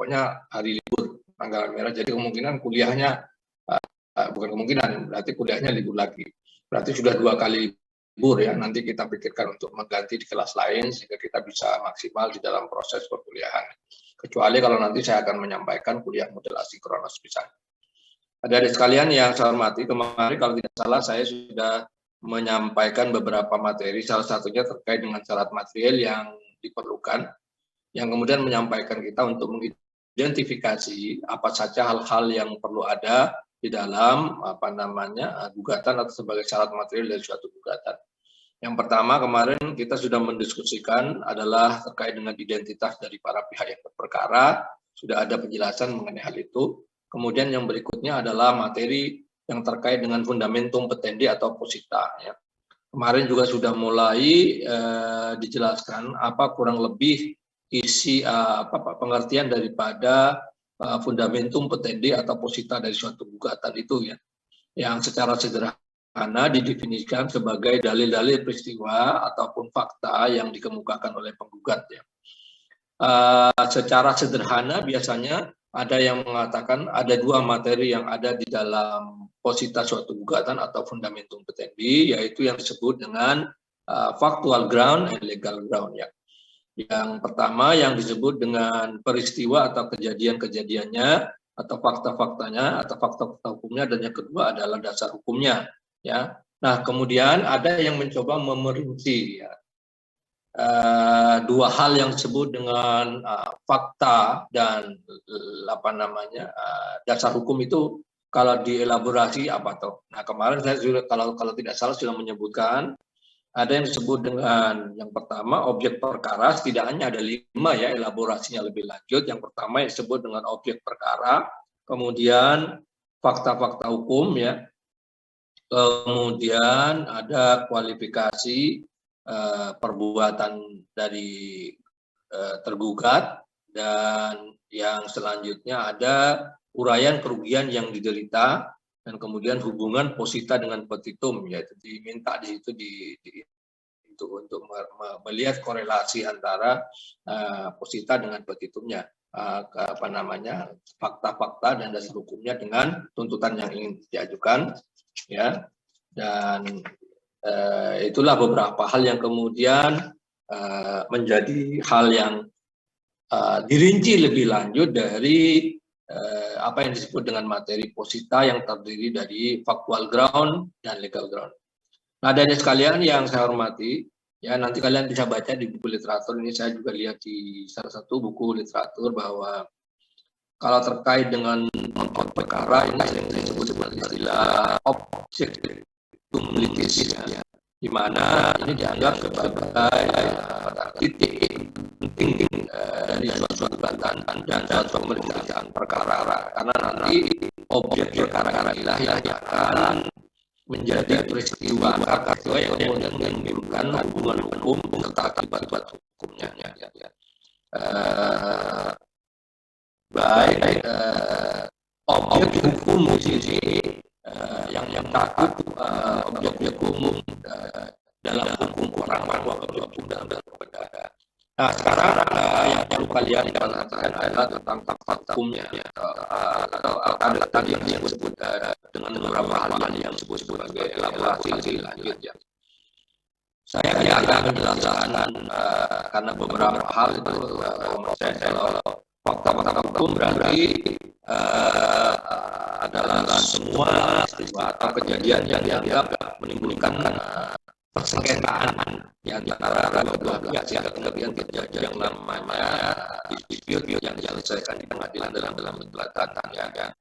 pokoknya hari libur tanggal merah. Jadi kemungkinan kuliahnya bukan kemungkinan, berarti kuliahnya libur lagi. Berarti sudah 2 kali libur ya. Nanti kita pikirkan untuk mengganti di kelas lain sehingga kita bisa maksimal di dalam proses perkuliahan. Kecuali kalau nanti saya akan menyampaikan kuliah model asinkronus misalnya. Adik-adik sekalian yang saya hormati, kemarin kalau tidak salah saya sudah menyampaikan beberapa materi, salah satunya terkait dengan syarat material yang diperlukan, yang kemudian menyampaikan kita untuk mengidentifikasi apa saja hal-hal yang perlu ada di dalam gugatan atau sebagai syarat material dari suatu gugatan. Yang pertama kemarin kita sudah mendiskusikan adalah terkait dengan identitas dari para pihak yang berperkara, sudah ada penjelasan mengenai hal itu. Kemudian yang berikutnya adalah materi yang terkait dengan fundamentum petendi atau posita. Ya. Kemarin juga sudah mulai dijelaskan apa kurang lebih isi pengertian daripada fundamentum petendi atau posita dari suatu gugatan itu ya, yang secara sederhana didefinisikan sebagai dalil-dalil peristiwa ataupun fakta yang dikemukakan oleh penggugat ya. Secara sederhana biasanya ada yang mengatakan ada 2 materi yang ada di dalam posita suatu gugatan atau fundamentum petendi, yaitu yang disebut dengan factual ground and legal ground ya. Yang pertama yang disebut dengan peristiwa atau kejadian-kejadiannya atau fakta-faktanya atau fakta-fakta hukumnya, dan yang kedua adalah dasar hukumnya ya. Nah, kemudian ada yang mencoba memerinci ya. 2 hal yang disebut dengan fakta dan dasar hukum itu kalau dielaborasi apa toh. Nah, kemarin saya sudah kalau tidak salah sudah menyebutkan ada yang disebut dengan yang pertama objek perkara, setidaknya ada 5 ya elaborasinya lebih lanjut. Yang pertama yang disebut dengan objek perkara, kemudian fakta-fakta hukum ya, kemudian ada kualifikasi perbuatan dari tergugat, dan yang selanjutnya ada uraian kerugian yang diderita, dan kemudian hubungan posita dengan petitum, yaitu diminta di situ untuk melihat korelasi antara posita dengan petitumnya, fakta-fakta dan dasar hukumnya dengan tuntutan yang ingin diajukan ya. Dan itulah beberapa hal yang kemudian menjadi hal yang dirinci lebih lanjut dari apa yang disebut dengan materi posita yang terdiri dari factual ground dan legal ground. Nah, dari sekalian yang saya hormati, ya nanti kalian bisa baca di buku literatur ini. Saya juga lihat di salah satu buku literatur bahwa kalau terkait dengan objek perkara ini yang disebut sebagai istilah objek litis ya, di mana ini dianggap sebagai titik penting dari suatu gugatan dan suatu pemeriksaan perkara, karena nanti objek perkara inilah yang akan menjadi peristiwa yang kemudian menimbulkan hubungan hukum serta akibat hukumnya. Baik objek hukum di sini yang takut objek umum dalam hukum orang objek hukum dalam perdata. Nah, sekarang yang perlu kalian perhatikan adalah tentang fakta hukumnya atau tadi yang disebut dengan beberapa hal yang disebut sebagai elaborasi lanjut ya. Saya akan menjelaskan karena beberapa hal itu kalau fakta hukum berarti adalah semua peristiwa atau kejadian yang dianggap menimbulkan persengketaan di antara kedua pihak, sehingga kemudian terjadi yang namanya dispute yang diselesaikan di pengadilan dalam gugatan ya.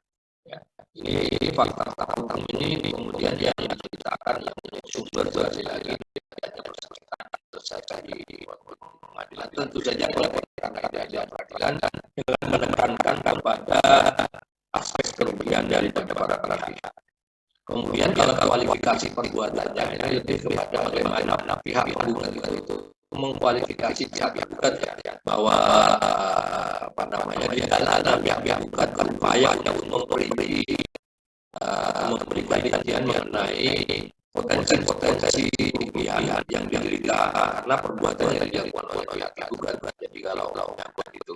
Ini fakta hukum ini kemudian yang diceritakan yang sumber dari lagi selesaikan di pengadilan. Tentu saja kalau pengadilan dengan menekankan kepada aspek kerugian daripada para pihak. Kemudian kalau kualifikasi perbuatannya ini lebih kepada bagaimana pihak penggugat itu mengkualifikasi pihak penggugat ya, bahwa di dalam pihak penggugat berupaya untuk memberikan kajian mengenai potensi kerugian yang diderita karena perbuatan yang dilakukan oleh pihak penggugat. Jadi kalau menyangkut itu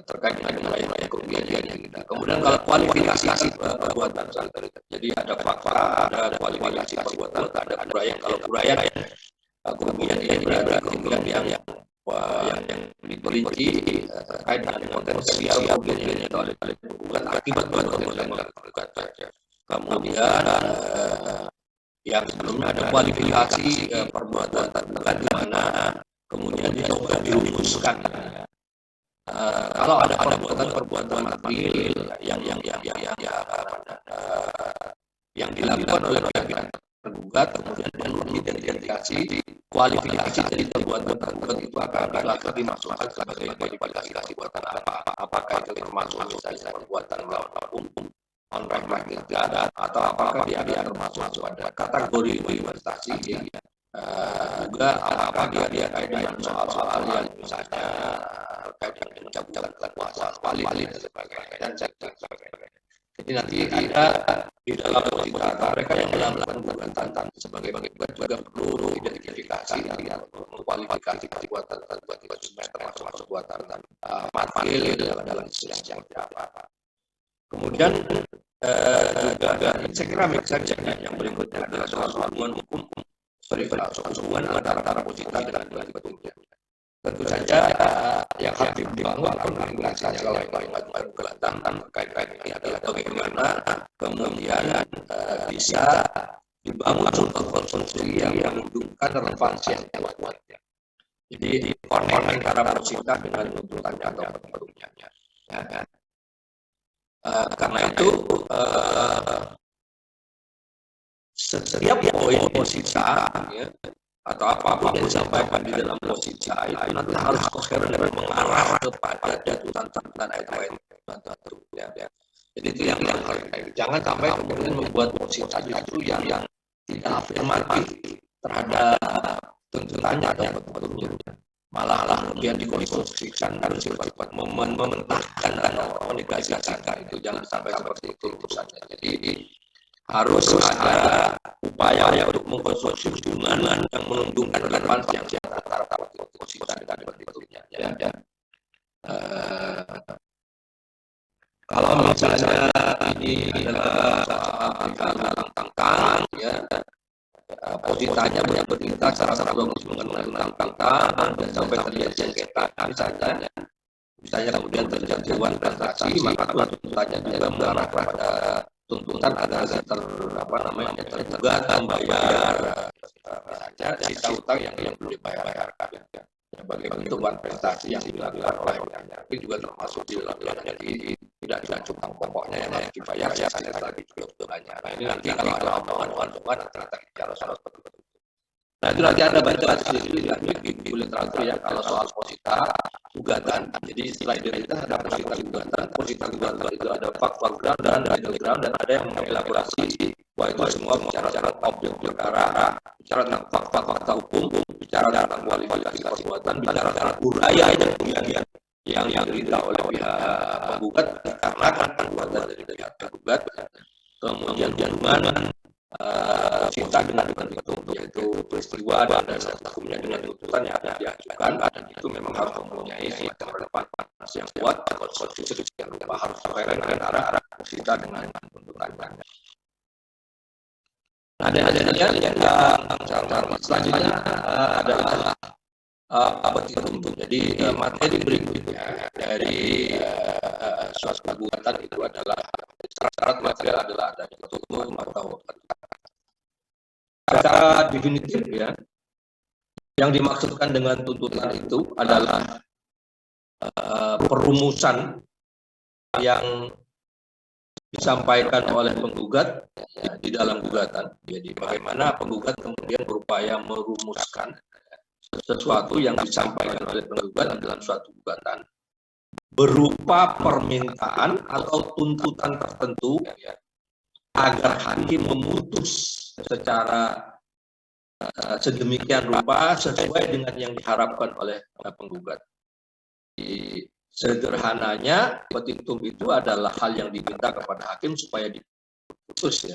terkait dengan wilayah kerugiannya kita. Kemudian kalau kualifikasi perbuatan, jadi ada fakta, ada kualifikasi perbuatan, ada uraian. Kalau uraian kerugian ini berarti kerugian yang diperinci terkait dengan potensial kerugian yang oleh penggugat akibat perbuatan yang penggugat. Kemudian yang sebelumnya ada kualifikasi perbuatan tergugat di mana kemudian dicoba dirumuskan. Kalau ada perbuatan material yang dilakukan oleh pihak tergugat, kemudian mengidentifikasi kualifikasi dari perbuatan tergugat itu akan dimasukkan sebagai kualifikasi perbuatan apa? Apakah itu termasuk misalnya perbuatan melawan hukum, on-record tidak, atau apakah dia termasuk pada kategori investasi? Juga apakah dia kait dengan soal-soal yang misalnya terkait dengan pencabutan kekuasaan valid dan sebagainya. Jadi nanti ada di dalam posisi mereka yang melakukan gugatan sebagai penggugat juga perlu identifikasi dan mengkualifikasi perbuatan tergugat supaya termasuk perbuatan material dalam istilah yang apa. Kemudian juga ada saya kira yang berikutnya adalah soal hubungan hukum, hubungan antara posita dengan petungnya. Tentu saja yang harus dibangun komunikasinya kalau gugatan terkait ini adalah bagaimana kemudian bisa dibangun suatu konstruksi yang menunjukkan relevansi yang kuat. Jadi konek antara posita dengan tuntutannya atau petungnya. Ya kan? Karena itu setiap poin posita atau apa-apa yang disampaikan di dalam posita itu nanti harus koheren dan mengarah kepada tuntutan ayat-ayat. Jadi itu yang harus jangan sampai kemudian membuat posita justru yang tidak afirmatif terhadap tuntutannya atau petungnya. Malah kemudian dikonstruksikan dan sifat mementahkan dan menegasikan itu, jangan sampai seperti itu urusannya. Jadi harus ada upaya untuk mengkonstruksi hubungan yang menunjukkan relevansi yang antara posita dan petungnya. Kalau misalnya ini adalah tentang positanya banyak bertindak secara logis mengenai tentang dan sampai terjadi sengketa misalnya kemudian terjadi sebuah transaksi, maka tuntutannya juga mengarah pada tuntutan agar tergugat membayar misalnya sisa utang yang belum dibayarkan sebagai bentuk prestasi yang dilakukan oleh orangnya. Itu juga termasuk di dalam jadi tidak cukup pokoknya yang harus dibayar biasanya tadi juga banyak. Nah ini nanti kalau ada omongan ternyata bicara soal seperti itu. Nah itu nanti ada bacaan sendiri di literatur ya kalau soal posita gugatan. Jadi setelah identitas ada posita gugatan itu ada fakta ground dan middle ground dan ada yang mengelaborasi bahwa itu semua bicara tentang objek perkara, bicara tentang fakta hukum, bicara tentang kualifikasi perbuatan, bicara tentang uraian dan kemudian yang diminta oleh pihak penggugat karena perbuatan dari pihak penggugat, kemudian hubungan posita dengan petuntut yaitu peristiwa dan dasar hukumnya dengan tuntutan yang diajukan dan itu memang harus mempunyai semacam relevansi yang kuat atau konstruksi yang harus koheren antara posita dengan tuntutannya. Nah, selanjutnya adalah petitum. Jadi materi berikutnya dari suatu gugatan itu adalah syarat material adalah adanya petitum atau secara definitif ya. Yang dimaksudkan dengan tuntutan itu adalah perumusan yang disampaikan oleh penggugat di dalam gugatan. Jadi bagaimana penggugat kemudian berupaya merumuskan sesuatu yang disampaikan oleh penggugat dalam suatu gugatan berupa permintaan atau tuntutan tertentu agar hakim memutus secara sedemikian rupa sesuai dengan yang diharapkan oleh penggugat. Sederhananya, petitum itu adalah hal yang diminta kepada hakim supaya diputus ya,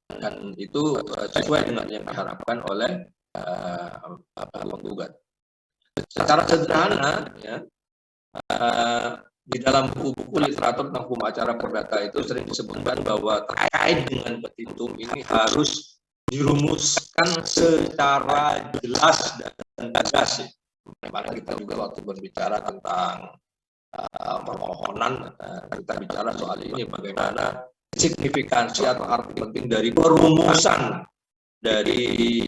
dan itu sesuai dengan yang diharapkan oleh penggugat. Secara sederhana, ya, di dalam buku-buku literatur tentang hukum acara perdata itu sering disebutkan bahwa terkait dengan petitum ini harus dirumuskan secara jelas dan tegas. Dimana kita juga waktu berbicara tentang permohonan, kita bicara soal ini bagaimana signifikansi atau arti penting dari perumusan dari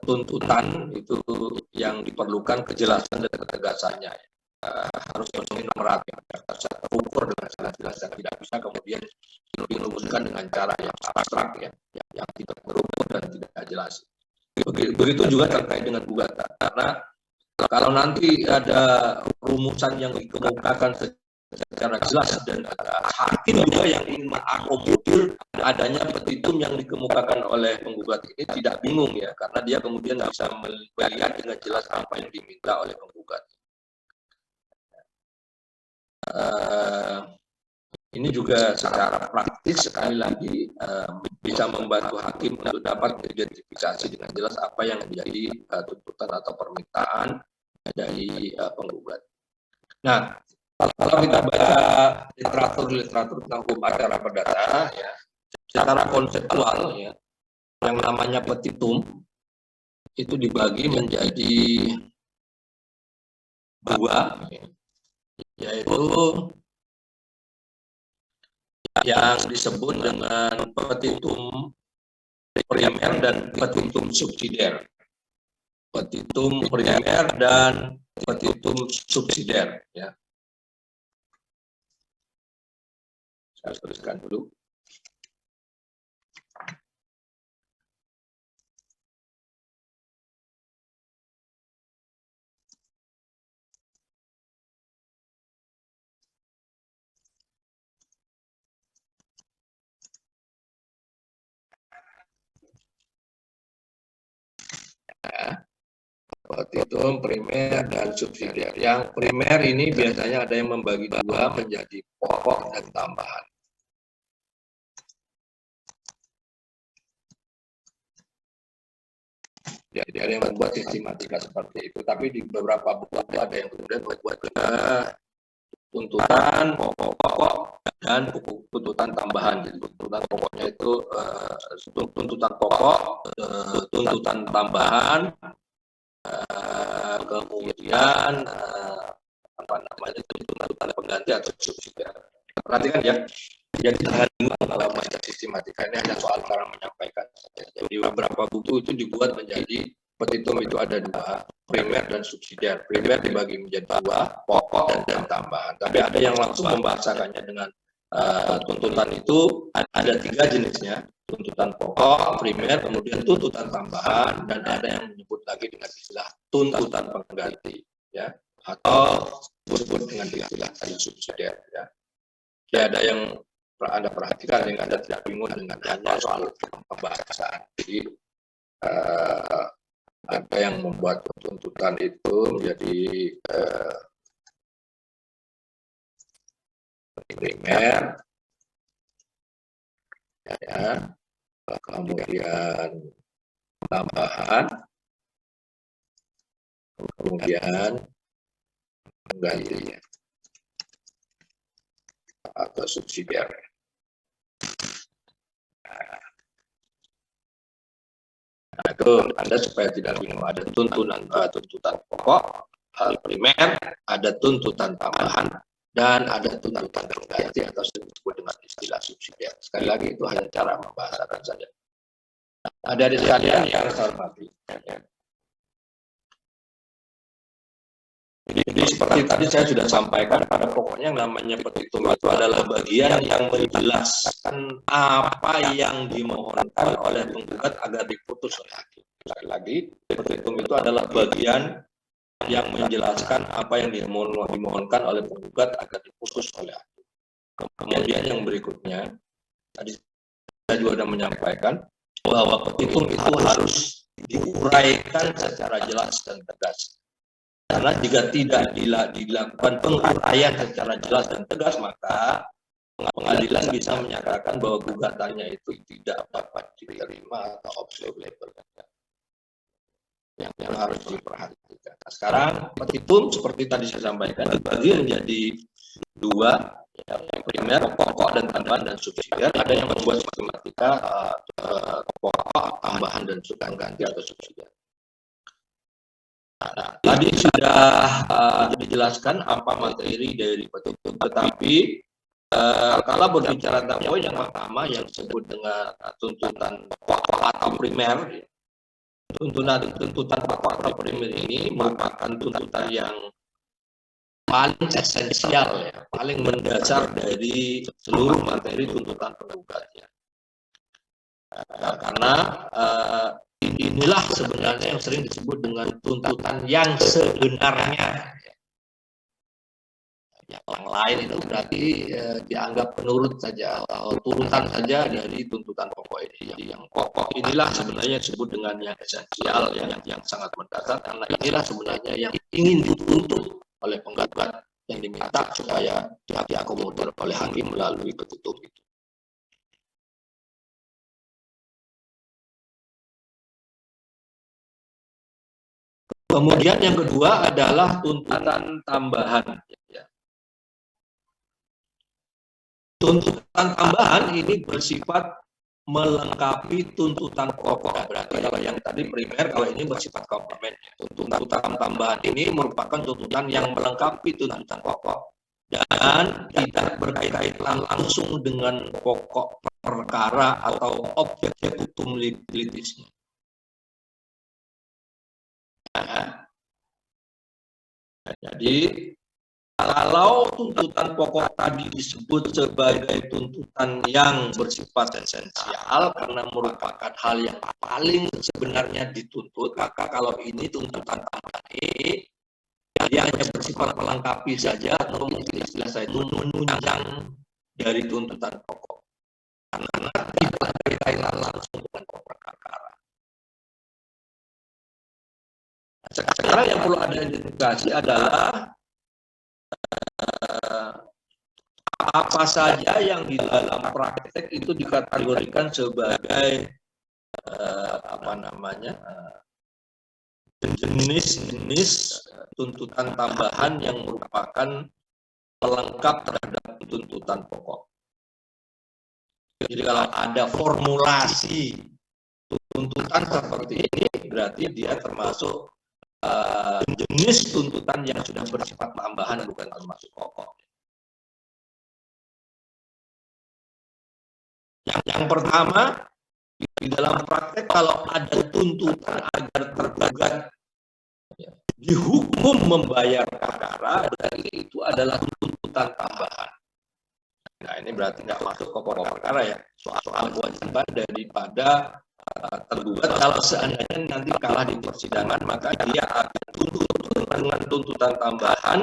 tuntutan itu yang diperlukan kejelasan dan ketegasannya. Harus memenuhi nomor terukur dengan sangat jelas dan tidak bisa kemudian dirumuskan dengan cara yang abstrak yang tidak terukur dan tidak jelas. Begitu juga terkait dengan gugatan, karena kalau nanti ada rumusan yang dikemukakan secara jelas dan ada hakim juga yang ingin mengakomodir adanya petitum yang dikemukakan oleh penggugat ini tidak bingung ya, karena dia kemudian bisa melihat dengan jelas apa yang diminta oleh penggugat. Ini juga secara praktis sekali lagi bisa membantu hakim untuk dapat mengidentifikasi dengan jelas apa yang menjadi tuntutan atau permintaan dari penggugat. Nah, kalau kita baca literatur tentang hukum acara perdata, ya, secara konseptual, ya, yang namanya petitum itu dibagi menjadi dua, yaitu yang disebut dengan petitum primer dan petitum subsidiar. Petitum primer dan petitum subsidiar, ya. Saya tuliskan dulu. Ya. Petitum primer dan subsidiar. Yang primer ini biasanya ada yang membagi dua menjadi pokok dan tambahan. Jadi ada yang membuat sistematika seperti itu, tapi di beberapa buku ada yang kemudian membuat tuntutan pokok dan tuntutan tambahan. Jadi tuntutan pokoknya itu tuntutan pokok, tuntutan tambahan, kemudian tuntutan pengganti atau subsidiar. Perhatikan ya. Jadi jangan kalau baca sistematika ini hanya soal cara menyampaikan. Jadi beberapa buku itu dibuat menjadi petitum itu ada dua, primer dan subsidiar. Primer dibagi menjadi dua, pokok dan tambahan. Tapi ada yang langsung membahasakannya dengan tuntutan itu ada tiga jenisnya, tuntutan pokok, primer, kemudian tuntutan tambahan, dan ada yang menyebut lagi dengan istilah tuntutan pengganti, ya, atau disebut dengan istilah subsidiar, ya. Jadi ada yang Anda perhatikan yang Anda tidak bingung dengan hanya soal pembahasan. Jadi ada yang membuat tuntutan itu menjadi primer, ya, kemudian tambahan, kemudian pengganti atau subsidiar. Nah, itu Anda supaya tidak bingung, ada tuntutan pokok, primer, ada tuntutan tambahan, dan ada tuntutan pengganti atau disebut dengan istilah subsidiar. Sekali lagi itu hanya cara membahasakan saja. Ada di sekalian yang saya hormati. Jadi seperti tadi saya sudah sampaikan, pada pokoknya namanya petitum itu adalah bagian yang menjelaskan apa yang dimohonkan oleh penggugat agar diputus oleh hakim. Sekali lagi, petitum itu adalah bagian yang menjelaskan apa yang dimohonkan oleh penggugat agar diputus oleh hakim. Kemudian yang berikutnya, tadi saya juga sudah menyampaikan bahwa petitum itu harus diuraikan secara jelas dan tegas. Karena jika tidak dilakukan penguraian secara jelas dan tegas, maka pengadilan bisa menyatakan bahwa gugatannya itu tidak dapat diterima atau obsolete. yang harus diperhatikan. Nah, sekarang petitum seperti tadi saya sampaikan dibagi menjadi dua, yang primer pokok dan tambahan dan subsidiar. Ada yang membuat sistematika pokok, tambahan dan ganti atau subsidiar. Nah, tadi sudah dijelaskan apa materi dari petitum, tetapi kalau berbicara tentang poin yang pertama yang disebut dengan tuntutan pokok atau primer, tuntutan pokok atau primer ini merupakan tuntutan yang paling esensial, ya, paling mendasar dari seluruh materi tuntutan penggugatnya. Karena inilah sebenarnya yang sering disebut dengan tuntutan yang sebenarnya. Yang lain itu berarti dianggap penurut saja atau turutan saja dari tuntutan pokok ini. Jadi yang pokok inilah sebenarnya disebut dengan yang esensial, yang sangat mendasar, karena inilah sebenarnya yang ingin dituntut oleh penggugat yang diminta supaya diakomodir oleh hakim melalui petitum itu. Kemudian yang kedua adalah tuntutan tambahan. Tuntutan tambahan ini bersifat melengkapi tuntutan pokok. Berarti kalau yang tadi primer, kalau ini bersifat komplement. Tuntutan tambahan ini merupakan tuntutan yang melengkapi tuntutan pokok dan tidak berkaitan langsung dengan pokok perkara atau objek hukum litisnya. Nah, jadi kalau tuntutan pokok tadi disebut sebagai tuntutan yang bersifat esensial karena merupakan hal yang paling sebenarnya dituntut, maka kalau ini tuntutan tambahan ini dia hanya bersifat melengkapi saja atau mungkin istilah saya itu menunjang dari tuntutan pokok karena tidak berkaitan langsung dengan pokok perkara. Sekarang yang perlu ada identifikasi adalah apa saja yang di dalam praktek itu dikategorikan sebagai jenis-jenis tuntutan tambahan yang merupakan pelengkap terhadap tuntutan pokok. Jadi kalau ada formulasi tuntutan seperti ini, berarti dia termasuk jenis tuntutan yang sudah bersifat tambahan, bukan termasuk pokok. Yang pertama, di dalam praktek kalau ada tuntutan agar tergugat dihukum membayar perkara, berarti itu adalah tuntutan tambahan. Nah, ini berarti nggak masuk ke pokok perkara ya, soal kewajiban daripada tergugat kalau seandainya nanti kalah di persidangan, maka dia akan tuntut dengan tuntutan tambahan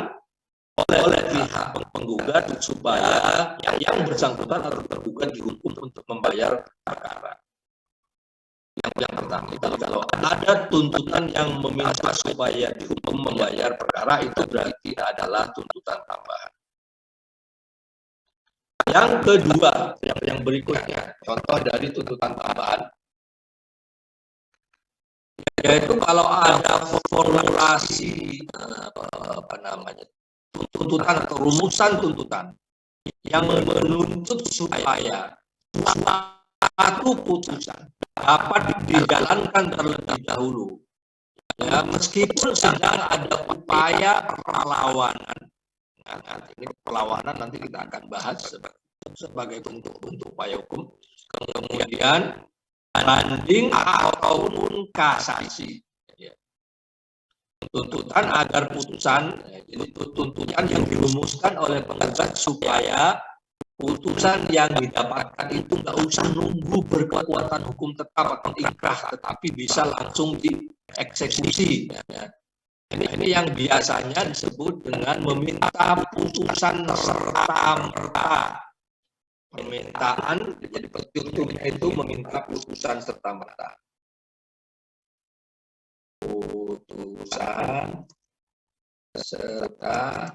oleh pihak penggugat supaya yang bersangkutan atau tergugat dihukum untuk membayar perkara. Yang pertama, kalau ada tuntutan yang meminta supaya dihukum membayar perkara, itu berarti adalah tuntutan tambahan. Yang kedua, yang berikutnya, contoh dari tuntutan tambahan, yaitu kalau ada formulasi tuntutan atau rumusan tuntutan yang menuntut supaya suatu putusan dapat dijalankan terlebih dahulu, ya, meskipun sedang ada upaya perlawanan. Nah, ini perlawanan nanti kita akan bahas sebagai bentuk upaya hukum. Kemudian banding ataupun kasasi. Tuntutan agar putusan, jadi tuntutan yang dirumuskan oleh penggugat supaya putusan yang didapatkan itu nggak usah nunggu berkekuatan hukum tetap atau inkrah, tetapi bisa langsung dieksekusi. Ini yang biasanya disebut dengan meminta putusan serta-merta. Permintaan, jadi petitumnya itu meminta putusan serta-merta. Putusan serta-merta.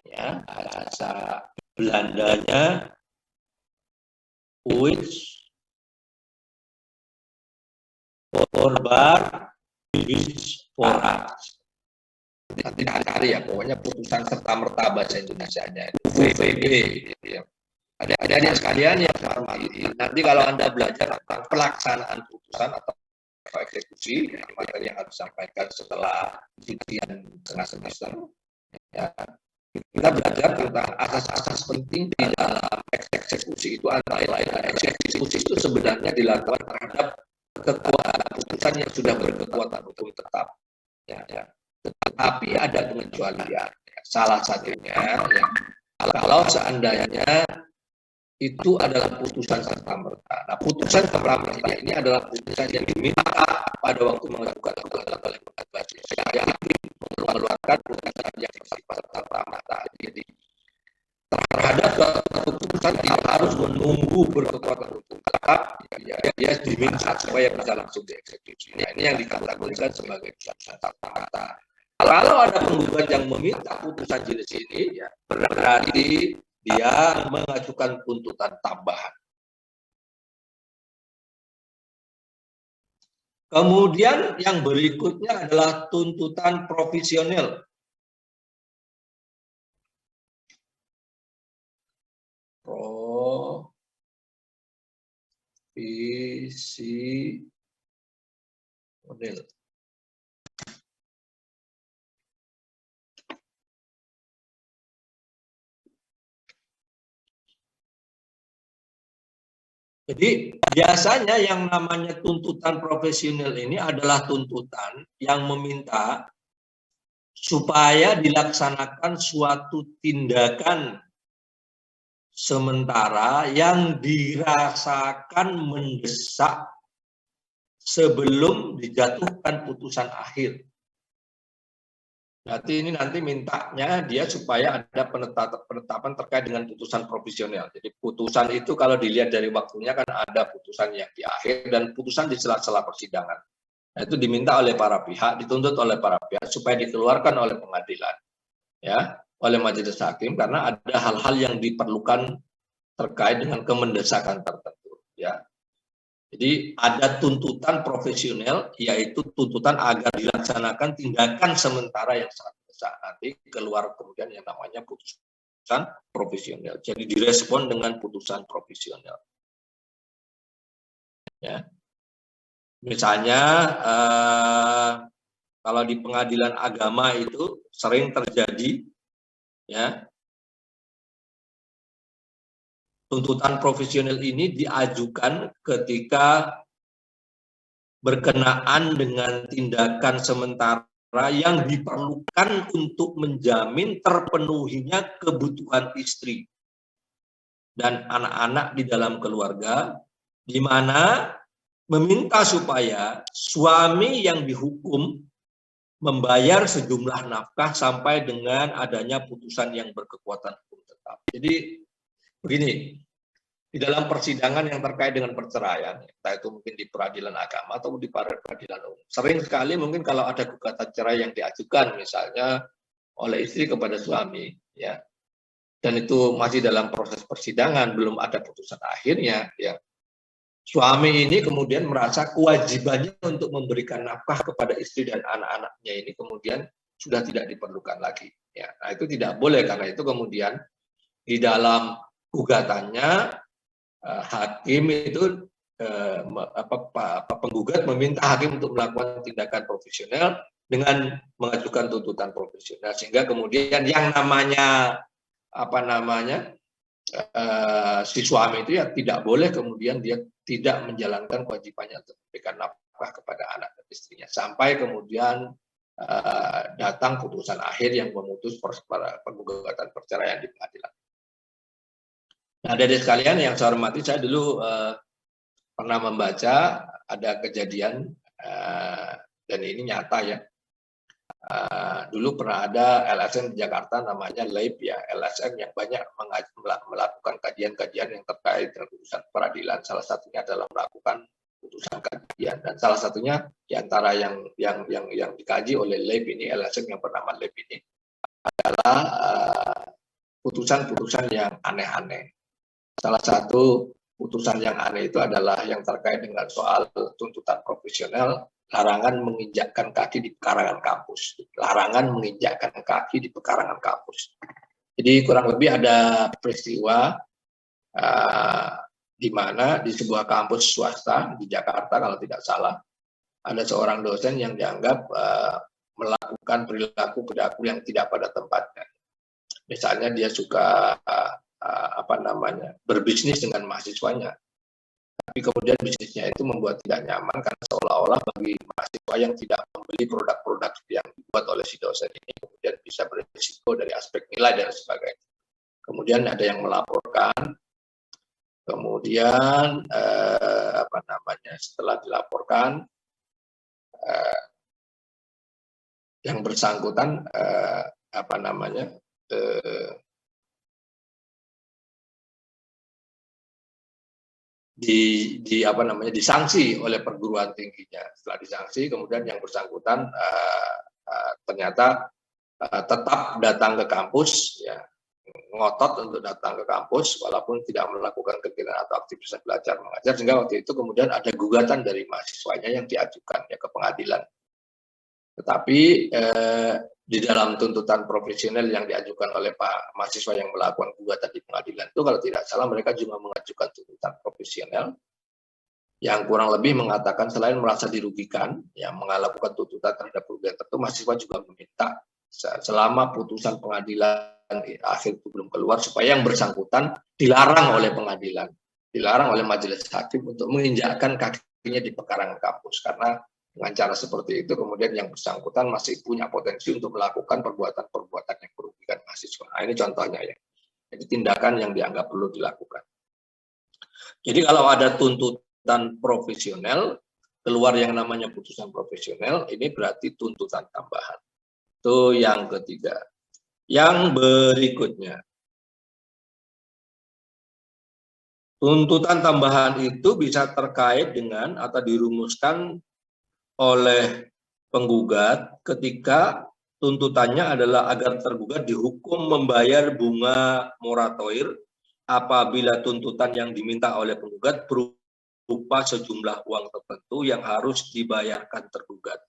Ya, bahasa Belandanya which Forbar bis foras. Nanti cari ya, pokoknya putusan serta merta bahasa Indonesianya itu VB. Gitu ya. Ada sekalian yang hormati. Nanti kalau Anda belajar tentang pelaksanaan putusan atau eksekusi, materi yang harus disampaikan setelah ujian tengah semester, ya, kita belajar tentang asas-asas penting di dalam eksekusi itu. Antara lain, eksekusi itu sebenarnya dilakukan terhadap kekuatan putusan yang sudah berkekuatan hukum tetap. Ya. Tetapi ada pengecualian. Salah satunya, ya, kalau seandainya itu adalah putusan serta merta. Nah, putusan serta merta ini adalah putusan yang diminta pada waktu mengajukan gugatan oleh pengadilan. Saya mengeluarkan putusan yang bersifat serta merta. Jadi terhadap suatu putusan tidak harus menunggu berkekuatan hukum tetap, dia diminta supaya bisa langsung dieksekusi. Nah, ini yang dikategorikan sebagai putusan serta merta. Kalau ada penggugat yang meminta putusan jenis ini, ya berarti dia mengajukan tuntutan tambahan. Kemudian yang berikutnya adalah tuntutan provisional. Provisional. Jadi biasanya yang namanya tuntutan profesional ini adalah tuntutan yang meminta supaya dilaksanakan suatu tindakan sementara yang dirasakan mendesak sebelum dijatuhkan putusan akhir. Berarti ini nanti mintanya dia supaya ada penetapan terkait dengan putusan provisional. Jadi putusan itu kalau dilihat dari waktunya kan ada putusan yang di akhir dan putusan di sela-sela persidangan. Nah, itu diminta oleh para pihak, dituntut oleh para pihak supaya dikeluarkan oleh pengadilan, ya, oleh majelis hakim karena ada hal-hal yang diperlukan terkait dengan kemendesakan tertentu, ya. Jadi ada tuntutan profesional, yaitu tuntutan agar dilaksanakan tindakan sementara yang sangat besar. Nanti keluar kemudian yang namanya putusan profesional. Jadi direspon dengan putusan profesional. Ya. Misalnya kalau di pengadilan agama itu sering terjadi, ya, tuntutan profesional ini diajukan ketika berkenaan dengan tindakan sementara yang diperlukan untuk menjamin terpenuhinya kebutuhan istri dan anak-anak di dalam keluarga, di mana meminta supaya suami yang dihukum membayar sejumlah nafkah sampai dengan adanya putusan yang berkekuatan hukum tetap. Jadi begini, di dalam persidangan yang terkait dengan perceraian, entah itu mungkin di peradilan agama atau di peradilan umum, sering sekali mungkin kalau ada gugatan cerai yang diajukan misalnya oleh istri kepada suami, ya, dan itu masih dalam proses persidangan, belum ada putusan akhirnya, ya, suami ini kemudian merasa kewajibannya untuk memberikan nafkah kepada istri dan anak-anaknya ini kemudian sudah tidak diperlukan lagi, ya. Nah, itu tidak boleh karena itu kemudian di dalam gugatannya hakim itu penggugat meminta hakim untuk melakukan tindakan profesional dengan mengajukan tuntutan profesional sehingga kemudian yang namanya si suami itu ya tidak boleh kemudian dia tidak menjalankan kewajibannya untuk memberikan nafkah kepada anak dan istrinya sampai kemudian datang putusan akhir yang memutus penggugatan perceraian di pengadilan. Nah, dari sekalian yang saya hormati, saya dulu pernah membaca ada kejadian dan ini nyata, ya. Dulu pernah ada LSM di Jakarta namanya LAIP, ya, LSM yang banyak melakukan kajian-kajian yang terkait dengan putusan peradilan. Salah satunya adalah melakukan putusan kajian dan salah satunya di antara yang dikaji oleh LAIP ini, LSM yang bernama LAIP ini adalah putusan-putusan yang aneh-aneh. Salah satu putusan yang aneh itu adalah yang terkait dengan soal tuntutan profesional, larangan menginjakkan kaki di pekarangan kampus. Larangan menginjakkan kaki di pekarangan kampus. Jadi kurang lebih ada peristiwa di mana di sebuah kampus swasta di Jakarta kalau tidak salah, ada seorang dosen yang dianggap melakukan perilaku yang tidak pada tempatnya. Misalnya dia suka berbisnis dengan mahasiswanya, tapi kemudian bisnisnya itu membuat tidak nyaman karena seolah-olah bagi mahasiswa yang tidak membeli produk-produk yang dibuat oleh si dosen ini kemudian bisa berisiko dari aspek nilai dan sebagainya. Kemudian ada yang melaporkan, kemudian setelah dilaporkan yang bersangkutan disanksi oleh perguruan tingginya. Setelah disanksi, kemudian yang bersangkutan ternyata tetap datang ke kampus, ya, ngotot untuk datang ke kampus walaupun tidak melakukan kegiatan atau aktivitas belajar mengajar, sehingga waktu itu kemudian ada gugatan dari mahasiswanya yang diajukan ya ke pengadilan. Tetapi di dalam tuntutan profesional yang diajukan oleh Pak mahasiswa yang melakukan gugatan di pengadilan itu, kalau tidak salah mereka juga mengajukan tuntutan profesional yang kurang lebih mengatakan selain merasa dirugikan, yang melakukan tuntutan terhadap kerugian tertentu, mahasiswa juga meminta selama putusan pengadilan akhir itu belum keluar supaya yang bersangkutan dilarang oleh pengadilan, dilarang oleh majelis hakim untuk menginjakkan kakinya di pekarangan kampus, karena dengan cara seperti itu kemudian yang bersangkutan masih punya potensi untuk melakukan perbuatan-perbuatan yang merugikan mahasiswa. Nah, ini contohnya ya. Jadi tindakan yang dianggap perlu dilakukan. Jadi kalau ada tuntutan profesional, keluar yang namanya putusan profesional, ini berarti tuntutan tambahan. Itu yang ketiga. Yang berikutnya, tuntutan tambahan itu bisa terkait dengan atau dirumuskan oleh penggugat ketika tuntutannya adalah agar tergugat dihukum membayar bunga moratorium apabila tuntutan yang diminta oleh penggugat berupa sejumlah uang tertentu yang harus dibayarkan tergugat.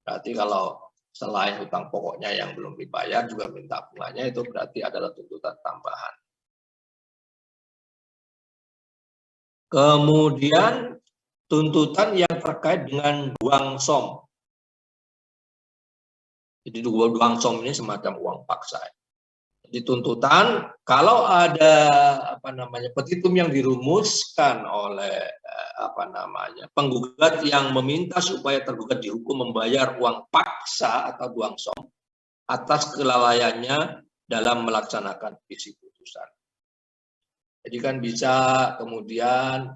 Berarti kalau selain hutang pokoknya yang belum dibayar juga minta bunganya, itu berarti adalah tuntutan tambahan. Kemudian tuntutan yang terkait dengan duang som. Jadi duang som ini semacam uang paksa. Jadi tuntutan kalau ada petitum yang dirumuskan oleh penggugat yang meminta supaya tergugat dihukum membayar uang paksa atau duang som atas kelalaiannya dalam melaksanakan isi putusan. Jadi kan bisa kemudian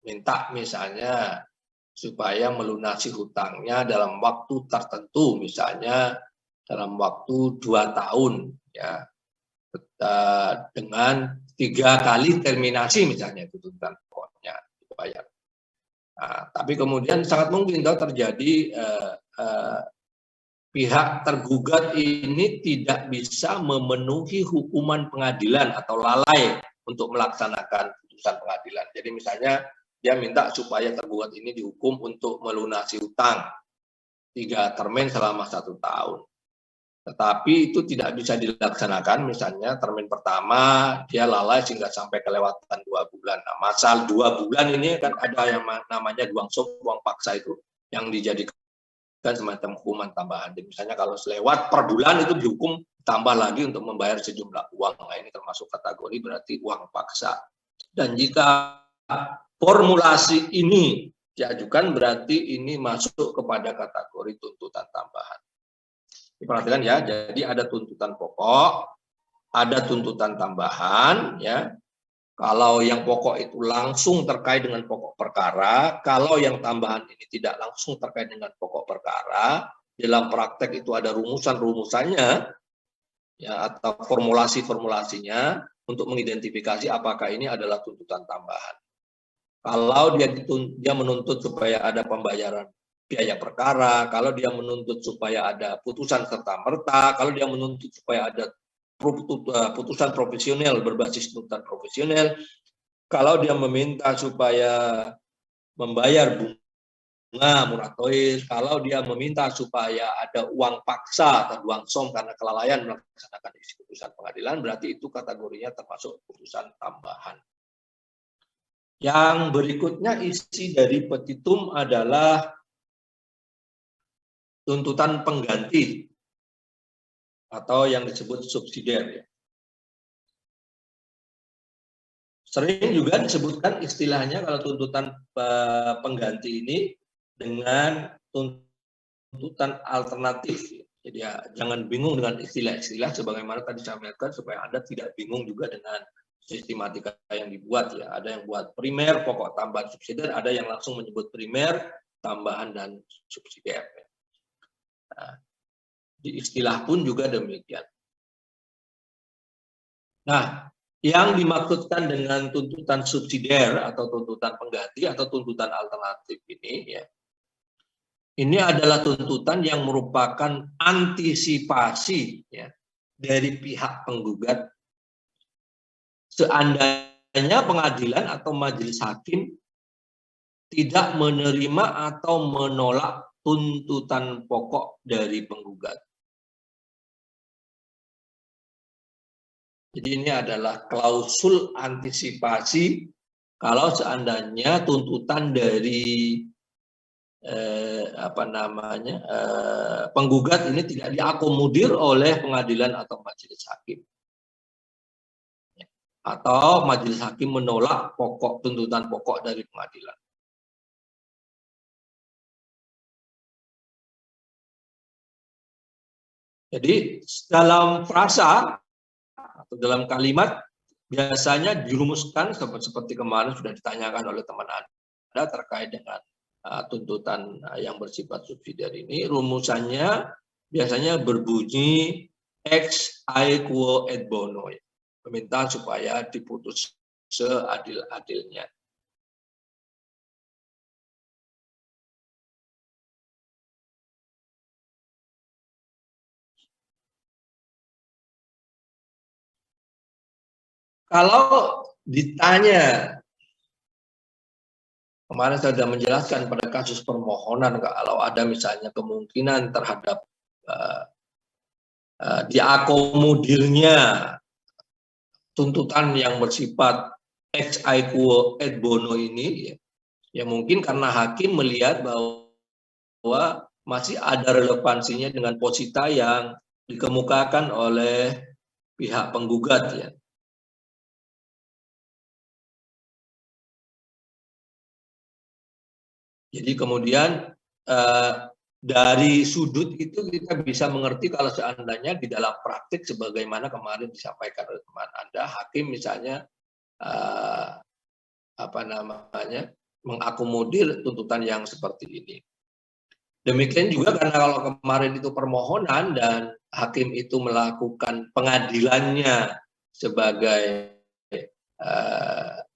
minta misalnya supaya melunasi hutangnya dalam waktu tertentu, misalnya dalam waktu 2 tahun, ya, dengan 3 kali terminasi misalnya itu tuntutan pokoknya dibayar. Nah, tapi kemudian sangat mungkin kalau terjadi pihak tergugat ini tidak bisa memenuhi hukuman pengadilan atau lalai untuk melaksanakan putusan pengadilan. Jadi misalnya dia minta supaya tergugat ini dihukum untuk melunasi hutang 3 termin selama 1 tahun. Tetapi itu tidak bisa dilaksanakan, misalnya termin pertama dia lalai sehingga sampai kelewatan 2 bulan. Nah, masal 2 bulan ini kan ada yang namanya duang som, uang paksa itu yang dijadikan semacam hukuman tambahan. Jadi misalnya kalau selewat per bulan itu dihukum tambah lagi untuk membayar sejumlah uang. Nah, ini termasuk kategori berarti uang paksa. Dan jika formulasi ini diajukan berarti ini masuk kepada kategori tuntutan tambahan. Diperhatikan ya, jadi ada tuntutan pokok, ada tuntutan tambahan, ya. Kalau yang pokok itu langsung terkait dengan pokok perkara, kalau yang tambahan ini tidak langsung terkait dengan pokok perkara, dalam praktek itu ada rumusan-rumusannya, ya, atau formulasi-formulasinya untuk mengidentifikasi apakah ini adalah tuntutan tambahan. Kalau dia menuntut supaya ada pembayaran biaya perkara, kalau dia menuntut supaya ada putusan serta-merta, kalau dia menuntut supaya ada putusan profesional berbasis tuntutan profesional, kalau dia meminta supaya membayar bunga moratoir, kalau dia meminta supaya ada uang paksa atau uang som karena kelalaian melaksanakan isi putusan pengadilan, berarti itu kategorinya termasuk putusan tambahan. Yang berikutnya isi dari petitum adalah tuntutan pengganti atau yang disebut subsidiar. Sering juga disebutkan istilahnya kalau tuntutan pengganti ini dengan tuntutan alternatif. Jadi ya, jangan bingung dengan istilah-istilah sebagaimana tadi saya sampaikan supaya Anda tidak bingung juga dengan sistematika yang dibuat ya. Ada yang buat primer, pokok tambahan subsidiar, ada yang langsung menyebut primer, tambahan dan subsidiar. Nah, di istilah pun juga demikian. Nah, yang dimaksudkan dengan tuntutan subsidiar atau tuntutan pengganti atau tuntutan alternatif ini ya, ini adalah tuntutan yang merupakan antisipasi ya, dari pihak penggugat seandainya pengadilan atau majelis hakim tidak menerima atau menolak tuntutan pokok dari penggugat. Jadi ini adalah klausul antisipasi kalau seandainya tuntutan dari penggugat ini tidak diakomodir oleh pengadilan atau majelis hakim. Atau majelis hakim menolak tuntutan pokok dari pengadilan. Jadi dalam frasa atau dalam kalimat biasanya dirumuskan seperti kemarin sudah ditanyakan oleh teman Anda terkait dengan tuntutan yang bersifat subsidiar ini, rumusannya biasanya berbunyi ex aequo et bono, meminta supaya diputus seadil-adilnya. Kalau ditanya, kemarin saya sudah menjelaskan pada kasus permohonan, kalau ada misalnya kemungkinan terhadap diakomodirnya tuntutan yang bersifat ex aequo et bono ini, ya mungkin karena hakim melihat bahwa masih ada relevansinya dengan posita yang dikemukakan oleh pihak penggugat ya. Jadi kemudian dari sudut itu kita bisa mengerti kalau seandainya di dalam praktik sebagaimana kemarin disampaikan oleh teman Anda, hakim misalnya mengakomodir tuntutan yang seperti ini. Demikian juga karena kalau kemarin itu permohonan dan hakim itu melakukan pengadilannya sebagai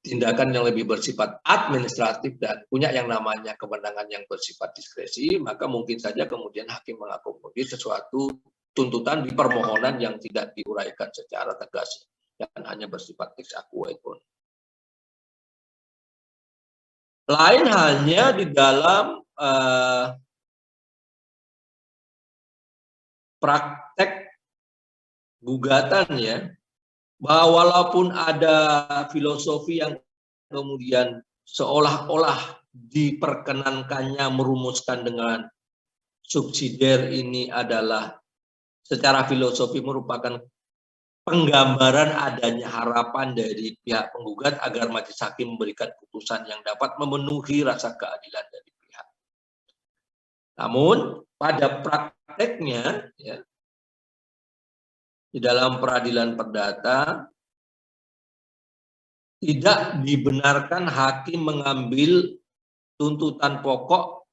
tindakan yang lebih bersifat administratif dan punya yang namanya kewenangan yang bersifat diskresi, maka mungkin saja kemudian hakim mengakomodir sesuatu tuntutan di permohonan yang tidak diuraikan secara tegas dan hanya bersifat ex aequo et bono. Lain halnya di dalam praktek gugatan ya, bahwa walaupun ada filosofi yang kemudian seolah-olah diperkenankannya merumuskan dengan subsidiar ini adalah secara filosofi merupakan penggambaran adanya harapan dari pihak penggugat agar majelis hakim memberikan putusan yang dapat memenuhi rasa keadilan dari pihak. Namun pada prakteknya ya, di dalam peradilan perdata tidak dibenarkan hakim mengambil tuntutan pokok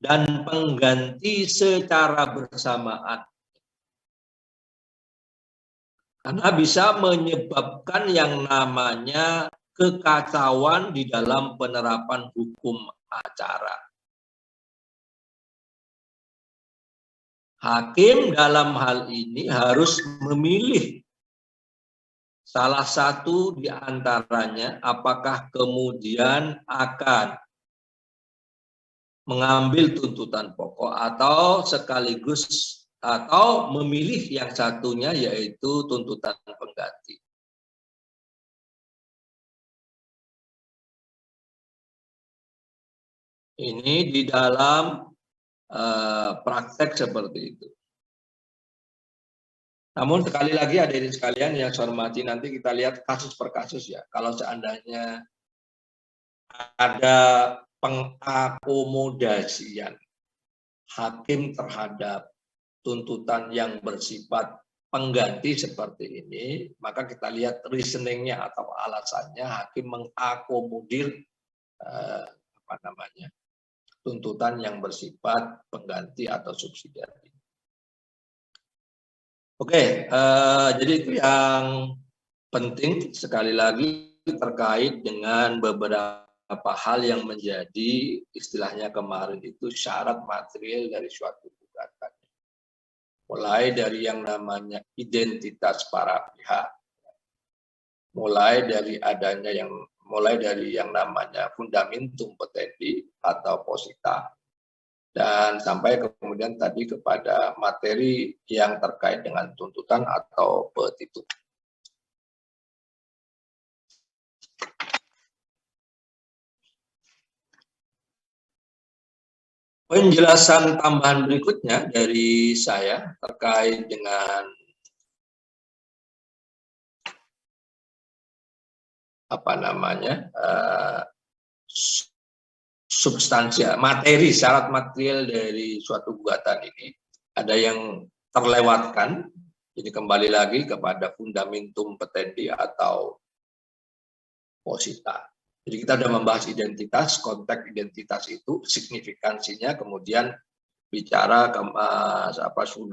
dan pengganti secara bersamaan. Karena bisa menyebabkan yang namanya kekacauan di dalam penerapan hukum acara. Hakim dalam hal ini harus memilih Salah satu di antaranya apakah kemudian akan mengambil tuntutan pokok atau sekaligus atau memilih yang satunya yaitu tuntutan pengganti. Ini di dalam praktek seperti itu. Namun sekali lagi hadirin sekalian yang saya hormati, nanti kita lihat kasus per kasus ya. Kalau seandainya ada pengakomodasian hakim terhadap tuntutan yang bersifat pengganti seperti ini, maka kita lihat reasoningnya atau alasannya hakim mengakomodir tuntutan yang bersifat pengganti atau subsidiari. Oke, jadi itu yang penting sekali lagi terkait dengan beberapa hal yang menjadi istilahnya kemarin itu syarat material dari suatu gugatan. Mulai dari yang namanya identitas para pihak, mulai dari yang namanya fundamentum petendi atau posita, dan sampai kemudian tadi kepada materi yang terkait dengan tuntutan atau petitum. Penjelasan tambahan berikutnya dari saya terkait dengan substansi materi syarat material dari suatu gugatan ini ada yang terlewatkan, jadi kembali lagi kepada fundamentum petendi atau posita. Jadi kita sudah membahas identitas, konteks identitas itu, signifikansinya, kemudian bicara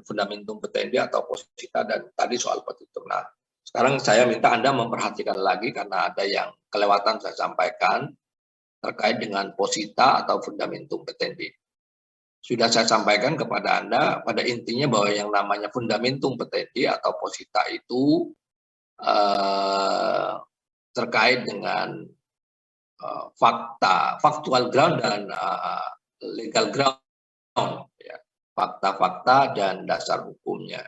fundamentum petendi atau posita, dan tadi soal petitum. Nah, sekarang saya minta Anda memperhatikan lagi karena ada yang kelewatan saya sampaikan terkait dengan posita atau fundamentum petendi. Sudah saya sampaikan kepada Anda pada intinya bahwa yang namanya fundamentum petendi atau posita itu terkait dengan factual ground dan legal ground, ya, fakta-fakta dan dasar hukumnya.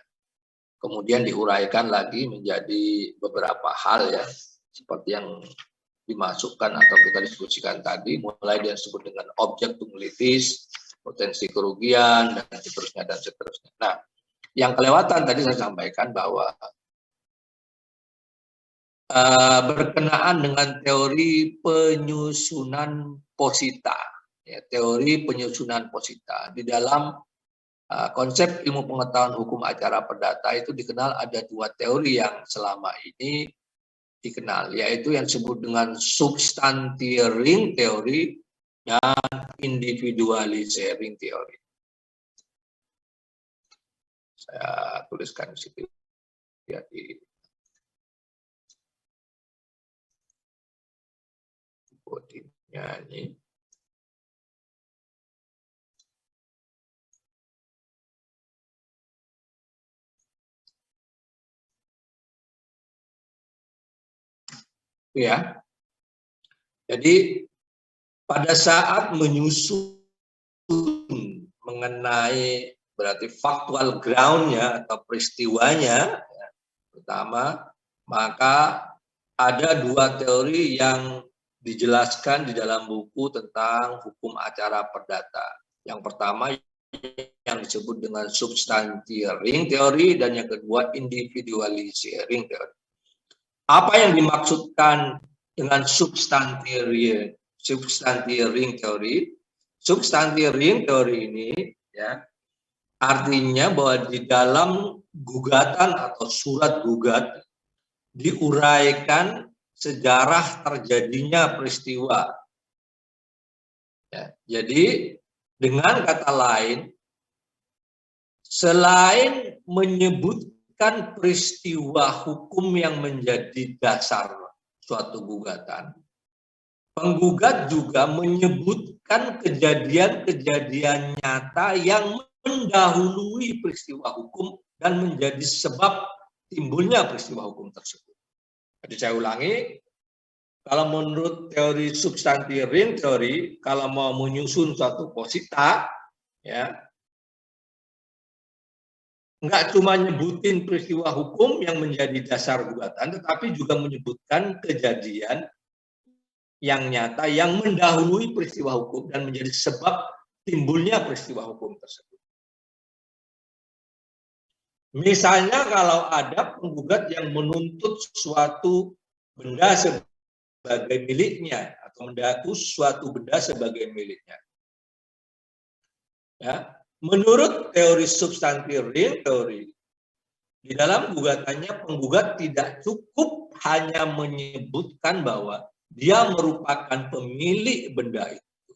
Kemudian diuraikan lagi menjadi beberapa hal ya, seperti yang dimasukkan atau kita diskusikan tadi, mulai yang disebut dengan objek litis, potensi kerugian, dan seterusnya, dan seterusnya. Nah, yang kelewatan tadi saya sampaikan bahwa berkenaan dengan teori penyusunan posita, ya, teori penyusunan posita. Di dalam konsep ilmu pengetahuan hukum acara perdata itu dikenal ada dua teori yang selama ini dikenal, yaitu yang disebut dengan substantiering teori dan individualisering teori. Saya tuliskan di situ ya, di bodinya ini. Ya, jadi pada saat menyusun mengenai berarti factual ground-nya atau peristiwanya, ya, pertama, maka ada dua teori yang dijelaskan di dalam buku tentang hukum acara perdata. Yang pertama yang disebut dengan substantiering teori dan yang kedua individualisering teori. Apa yang dimaksudkan dengan substantiering teori? Substantiering teori ini ya artinya bahwa di dalam gugatan atau surat gugat diuraikan sejarah terjadinya peristiwa. Ya, jadi dengan kata lain, selain menyebutkan peristiwa hukum yang menjadi dasar suatu gugatan, penggugat juga menyebutkan kejadian-kejadian nyata yang mendahului peristiwa hukum dan menjadi sebab timbulnya peristiwa hukum tersebut. Jadi saya ulangi, kalau menurut teori substansi ring teori, kalau mau menyusun suatu posita, ya, nggak cuma nyebutin peristiwa hukum yang menjadi dasar gugatan, tetapi juga menyebutkan kejadian yang nyata yang mendahului peristiwa hukum dan menjadi sebab timbulnya peristiwa hukum tersebut. Misalnya kalau ada penggugat yang menuntut suatu benda sebagai miliknya atau mendaku suatu benda sebagai miliknya. Ya, menurut teori substansi ring teori, di dalam gugatannya penggugat tidak cukup hanya menyebutkan bahwa dia merupakan pemilik benda itu,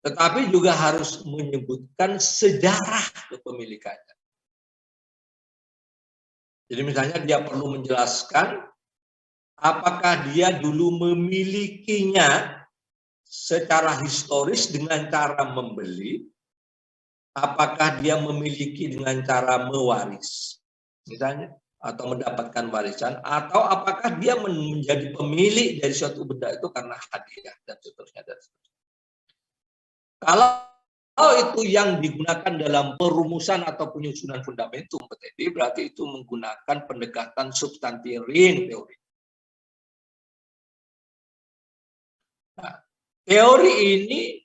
tetapi juga harus menyebutkan sejarah kepemilikannya. Jadi misalnya dia perlu menjelaskan apakah dia dulu memilikinya secara historis dengan cara membeli, apakah dia memiliki dengan cara mewaris, misalnya, atau mendapatkan warisan, atau apakah dia menjadi pemilik dari suatu benda itu karena hadiah, dan seterusnya. Kalau itu yang digunakan dalam perumusan atau penyusunan fundamentum PTB, berarti itu menggunakan pendekatan substansi ring teori. Nah, teori ini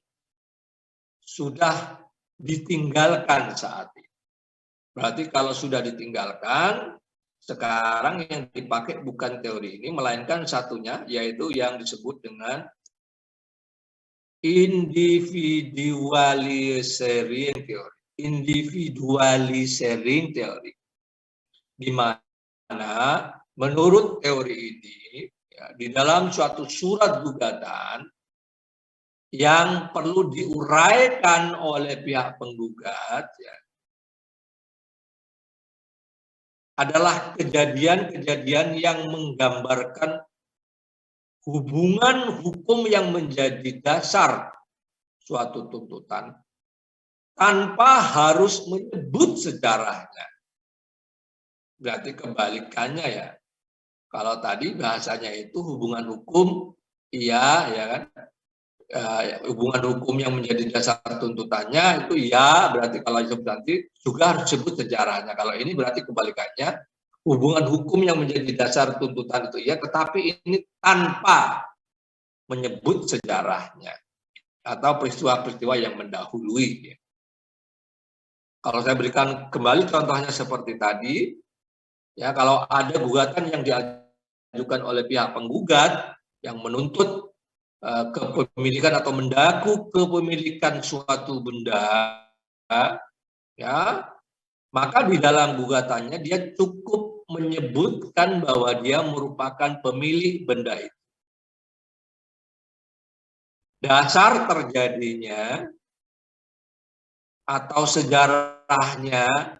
sudah ditinggalkan saat ini. Berarti kalau sudah ditinggalkan, sekarang yang dipakai bukan teori ini, melainkan satunya, yaitu yang disebut dengan individualisering teori. Individualisering teori. Di mana menurut teori ini, ya, di dalam suatu surat gugatan yang perlu diuraikan oleh pihak penggugat, ya, adalah kejadian-kejadian yang menggambarkan hubungan hukum yang menjadi dasar suatu tuntutan tanpa harus menyebut sejarahnya. Berarti kebalikannya ya. Kalau tadi bahasanya itu hubungan hukum, iya ya kan. Hubungan hukum yang menjadi dasar tuntutannya itu iya, berarti kalau substansi juga harus disebut sejarahnya. Kalau ini berarti kebalikannya, hubungan hukum yang menjadi dasar tuntutan itu iya, tetapi ini tanpa menyebut sejarahnya atau peristiwa-peristiwa yang mendahului. Kalau saya berikan kembali contohnya seperti tadi, ya, kalau ada gugatan yang diajukan oleh pihak penggugat yang menuntut kepemilikan atau mendaku kepemilikan suatu benda, ya, maka di dalam gugatannya dia cukup menyebutkan bahwa dia merupakan pemilik benda itu. Dasar terjadinya atau sejarahnya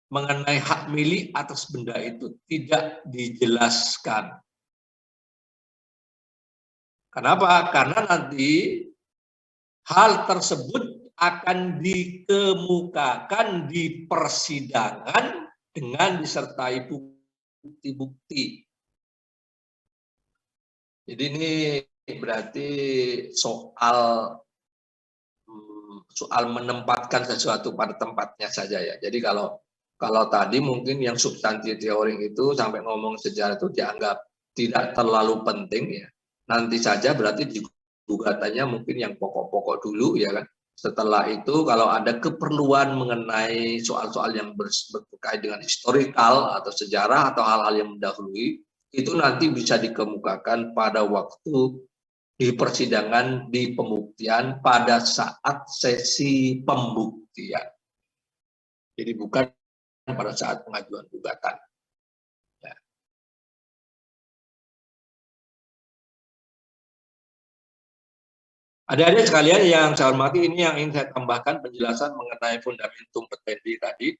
mengenai hak milik atas benda itu tidak dijelaskan. Kenapa? Karena nanti hal tersebut akan dikemukakan di persidangan dengan disertai bukti-bukti. Jadi ini berarti soal menempatkan sesuatu pada tempatnya saja ya. Jadi kalau tadi mungkin yang substansi teori itu sampai ngomong sejarah itu dianggap tidak terlalu penting ya. Nanti saja berarti di gugatannya mungkin yang pokok-pokok dulu ya kan. Setelah itu kalau ada keperluan mengenai soal-soal yang berkait dengan historikal atau sejarah atau hal-hal yang mendahului, itu nanti bisa dikemukakan pada waktu di persidangan, di pembuktian pada saat sesi pembuktian. Jadi bukan pada saat pengajuan gugatan. Ya. Adik-adik sekalian yang saya hormati, ini yang ingin saya tambahkan penjelasan mengenai fundamentum petendi tadi,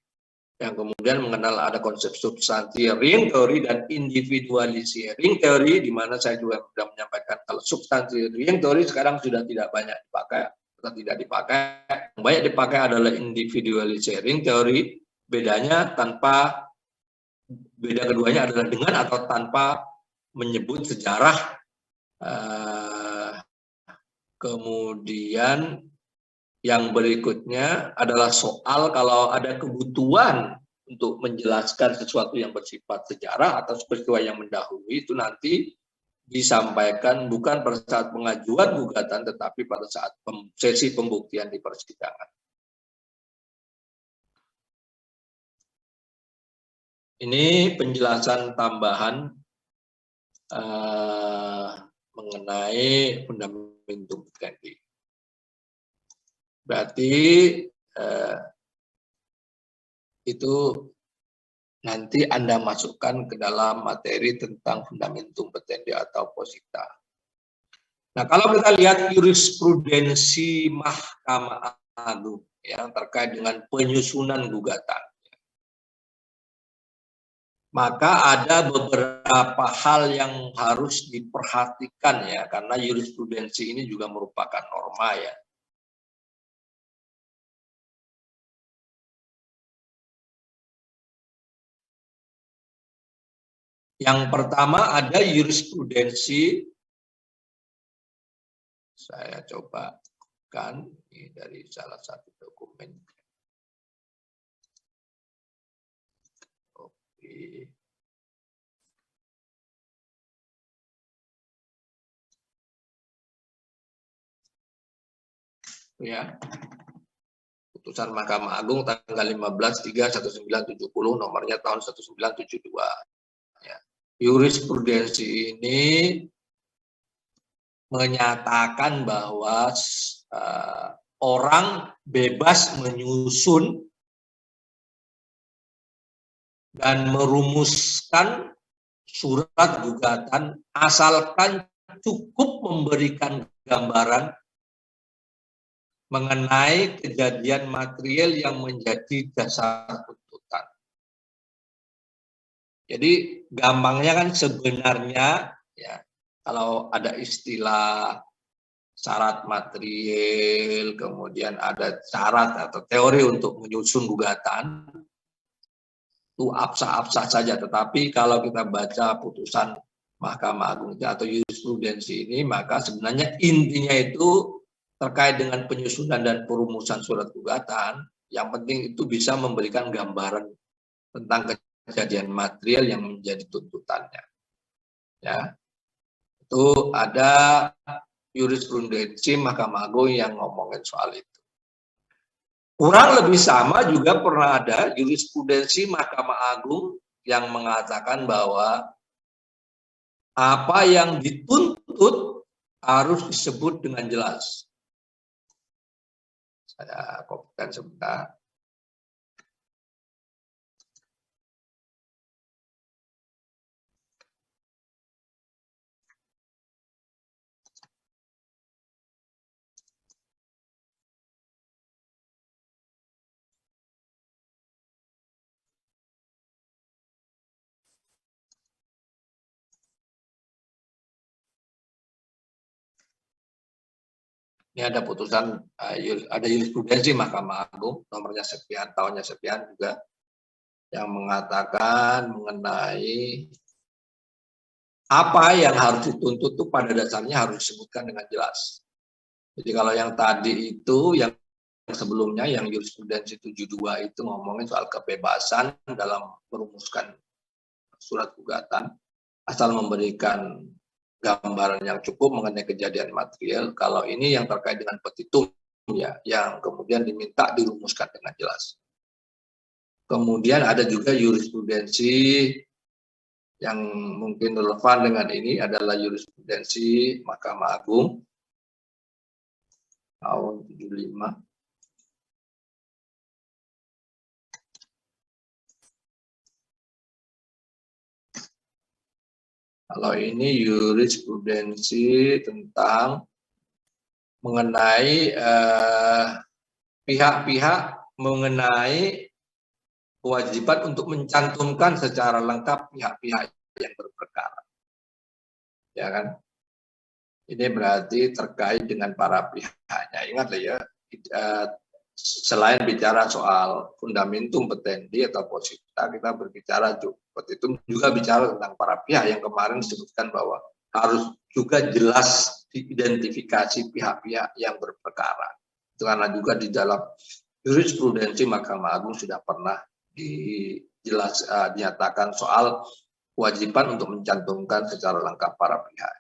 yang kemudian mengenal ada konsep substansi ring teori dan individualisasi ring teori, di mana saya juga sudah menyampaikan kalau substansi ring teori sekarang sudah tidak banyak dipakai atau tidak dipakai. Yang banyak dipakai adalah individualisasi ring teori. Beda keduanya adalah dengan atau tanpa menyebut sejarah, kemudian yang berikutnya adalah soal kalau ada kebutuhan untuk menjelaskan sesuatu yang bersifat sejarah atau peristiwa yang mendahului, itu nanti disampaikan bukan pada saat pengajuan gugatan, tetapi pada saat sesi pembuktian di persidangan. Ini penjelasan tambahan mengenai fundamentum petendi. Berarti itu nanti Anda masukkan ke dalam materi tentang fundamentum petendi atau posita. Nah, kalau kita lihat jurisprudensi Mahkamah Agung yang terkait dengan penyusunan gugatan, maka ada beberapa hal yang harus diperhatikan ya, karena jurisprudensi ini juga merupakan norma ya. Yang pertama ada jurisprudensi, saya coba kan ini dari salah satu dokumen. Oke. Ya. Putusan Mahkamah Agung tanggal 15/3/1970, nomornya tahun 1972. Ya. Jurisprudensi ini menyatakan bahwa orang bebas menyusun dan merumuskan surat gugatan asalkan cukup memberikan gambaran mengenai kejadian material yang menjadi dasar tuntutan. Jadi gampangnya kan sebenarnya ya, kalau ada istilah syarat material, kemudian ada syarat atau teori untuk menyusun gugatan, itu absah-absah saja. Tetapi kalau kita baca putusan Mahkamah Agung atau jurisprudensi ini, maka sebenarnya intinya itu terkait dengan penyusunan dan perumusan surat gugatan. Yang penting itu bisa memberikan gambaran tentang kejadian material yang menjadi tuntutannya. Ya, itu ada jurisprudensi Mahkamah Agung yang ngomongin soal itu. Kurang lebih sama juga pernah ada jurisprudensi Mahkamah Agung yang mengatakan bahwa apa yang dituntut harus disebut dengan jelas. Saya kopikan sebentar. Ini ada putusan, ada jurisprudensi Mahkamah Agung, nomornya sekian, tahunnya sekian juga, yang mengatakan mengenai apa yang harus dituntut itu pada dasarnya harus disebutkan dengan jelas. Jadi kalau yang tadi itu, yang sebelumnya, yang jurisprudensi 72 itu ngomongin soal kebebasan dalam merumuskan surat gugatan, asal memberikan gambaran yang cukup mengenai kejadian material. Kalau ini yang terkait dengan petitum ya, yang kemudian diminta dirumuskan dengan jelas. Kemudian ada juga jurisprudensi yang mungkin relevan dengan ini adalah jurisprudensi Mahkamah Agung tahun 75. Kalau ini jurisprudensi tentang mengenai pihak-pihak mengenai kewajiban untuk mencantumkan secara lengkap pihak-pihak yang berperkara. Ya kan? Ini berarti terkait dengan para pihaknya. Ingat ya, selain bicara soal fundamentum petendi atau posita, kita berbicara juga bicara tentang para pihak yang kemarin disebutkan bahwa harus juga jelas diidentifikasi pihak-pihak yang berperkara. Itu karena juga di dalam jurisprudensi Mahkamah Agung sudah pernah dinyatakan soal kewajiban untuk mencantumkan secara lengkap para pihak.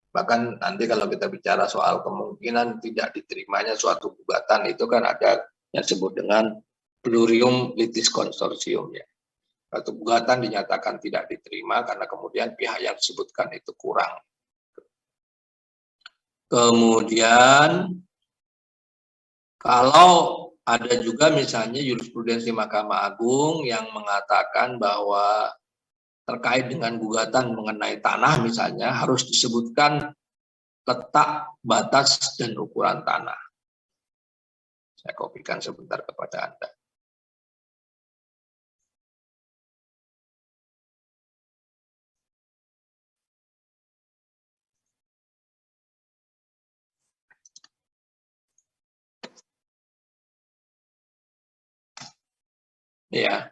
Bahkan nanti kalau kita bicara soal kemungkinan tidak diterimanya suatu gugatan, itu kan ada yang disebut dengan plurium litis consortium ya. Suatu gugatan dinyatakan tidak diterima karena kemudian pihak yang disebutkan itu kurang. Kemudian kalau ada juga misalnya jurisprudensi Mahkamah Agung yang mengatakan bahwa terkait dengan gugatan mengenai tanah misalnya harus disebutkan letak, batas, dan ukuran tanah. Saya kopikan sebentar kepada Anda. Ya.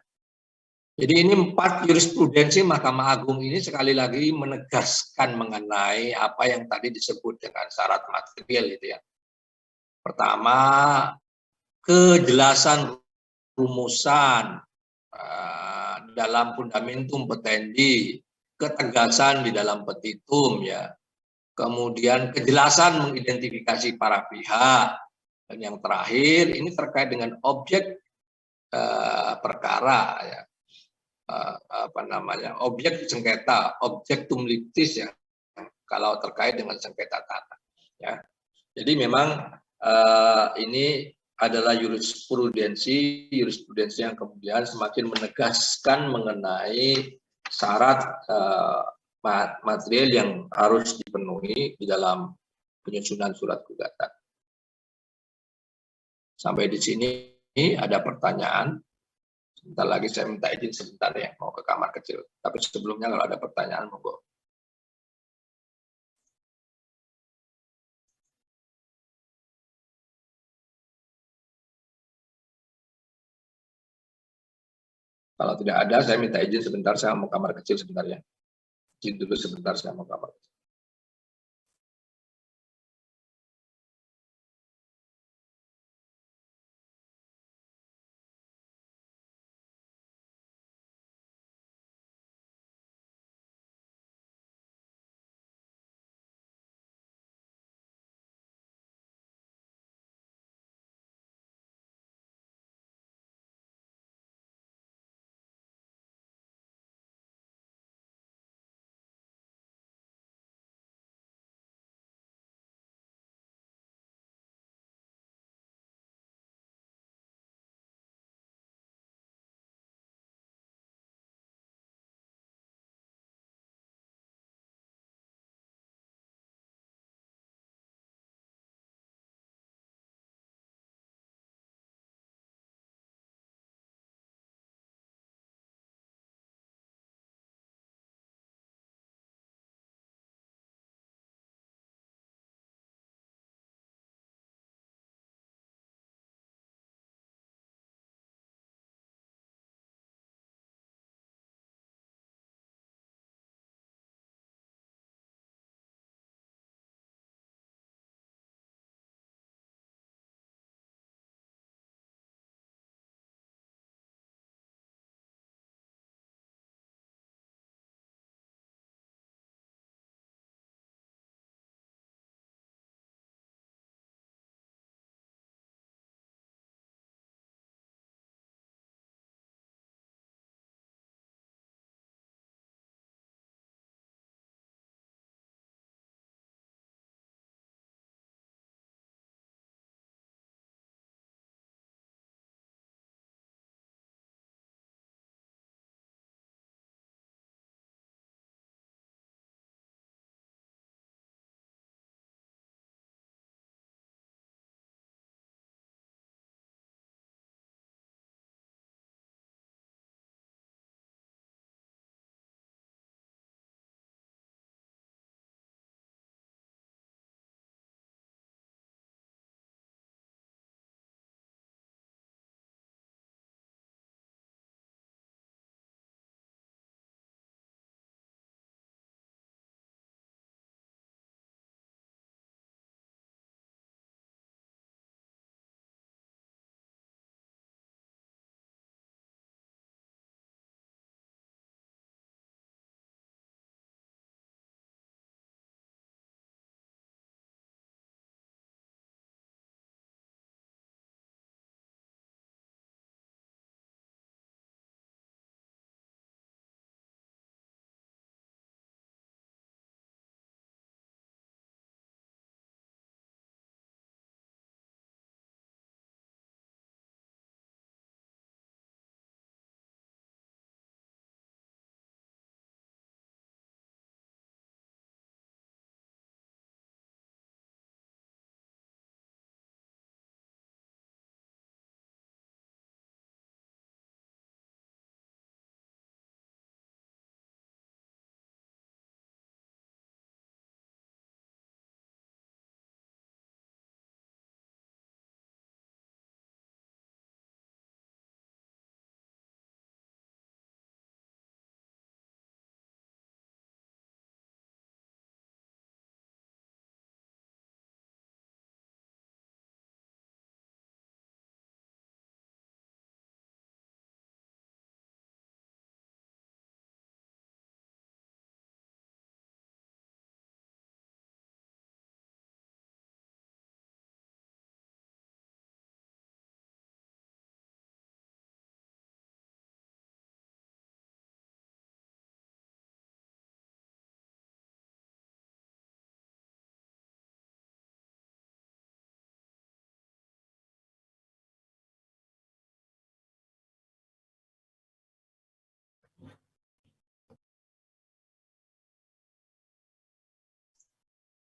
Jadi ini 4 jurisprudensi Mahkamah Agung ini sekali lagi menegaskan mengenai apa yang tadi disebut dengan syarat material itu ya. Pertama, kejelasan rumusan dalam fundamentum petendi, ketegasan di dalam petitum ya. Kemudian kejelasan mengidentifikasi para pihak, dan yang terakhir ini terkait dengan objek perkara ya. Objek sengketa, objektum litis ya, kalau terkait dengan sengketa tanah ya. Jadi memang ini adalah jurisprudensi yang kemudian semakin menegaskan mengenai syarat material yang harus dipenuhi di dalam penyusunan surat gugatan. Sampai di sini ada pertanyaan. Sebentar lagi saya minta izin sebentar ya, mau ke kamar kecil. Tapi sebelumnya kalau ada pertanyaan, monggo. Kalau tidak ada, saya minta izin sebentar, saya mau kamar kecil sebentar ya. Izin dulu sebentar, saya mau kamar kecil.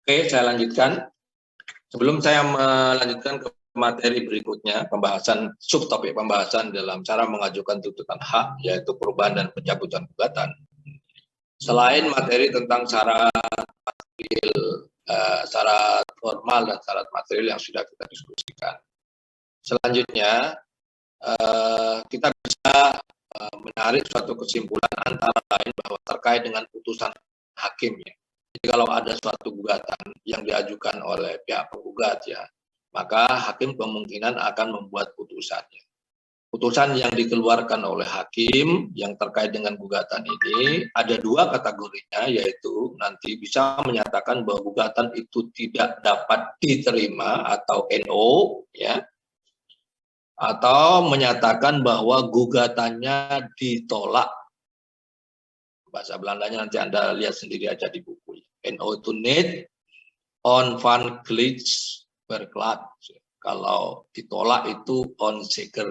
Oke, saya lanjutkan. Sebelum saya melanjutkan ke materi berikutnya, pembahasan subtopik pembahasan dalam cara mengajukan tuntutan hak, yaitu perubahan dan pencabutan gugatan. Selain materi tentang syarat formal dan syarat material yang sudah kita diskusikan, selanjutnya kita bisa menarik suatu kesimpulan antara lain bahwa terkait dengan putusan hakim ya. Jadi kalau ada suatu gugatan yang diajukan oleh pihak penggugat ya, maka hakim kemungkinan akan membuat putusannya. Putusan yang dikeluarkan oleh hakim yang terkait dengan gugatan ini ada dua kategorinya, yaitu nanti bisa menyatakan bahwa gugatan itu tidak dapat diterima atau NO ya, atau menyatakan bahwa gugatannya ditolak. Bahasa Belandanya nanti Anda lihat sendiri aja di buku. NO itu niet onafhankelijk verklaard. Kalau ditolak itu onzeker.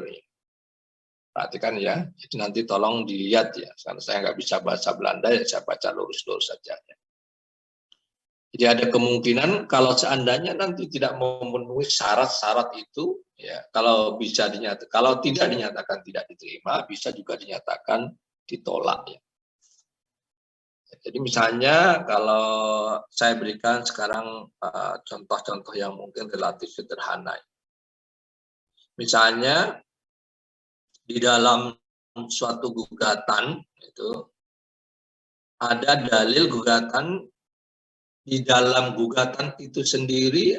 Perhatikan ya, jadi nanti tolong dilihat ya, karena saya nggak bisa bahasa Belanda ya saya baca lurus-lurus saja. Jadi ada kemungkinan kalau seandainya nanti tidak memenuhi syarat-syarat itu, ya kalau bisa dinyatakan, kalau tidak dinyatakan tidak diterima, bisa juga dinyatakan ditolak ya. Jadi misalnya kalau saya berikan sekarang contoh-contoh yang mungkin relatif sederhana. Misalnya di dalam suatu gugatan itu ada dalil gugatan, di dalam gugatan itu sendiri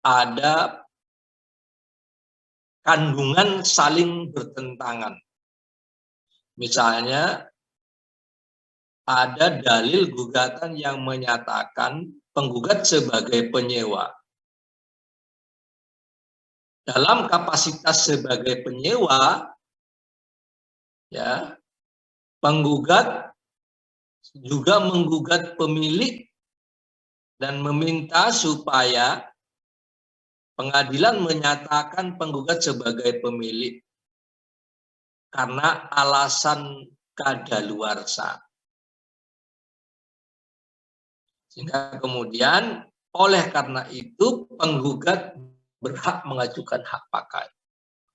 ada kandungan saling bertentangan. Misalnya ada dalil gugatan yang menyatakan penggugat sebagai penyewa. Dalam kapasitas sebagai penyewa, ya, penggugat juga menggugat pemilik dan meminta supaya pengadilan menyatakan penggugat sebagai pemilik karena alasan kadaluarsa. Sehingga kemudian oleh karena itu penggugat berhak mengajukan hak pakai.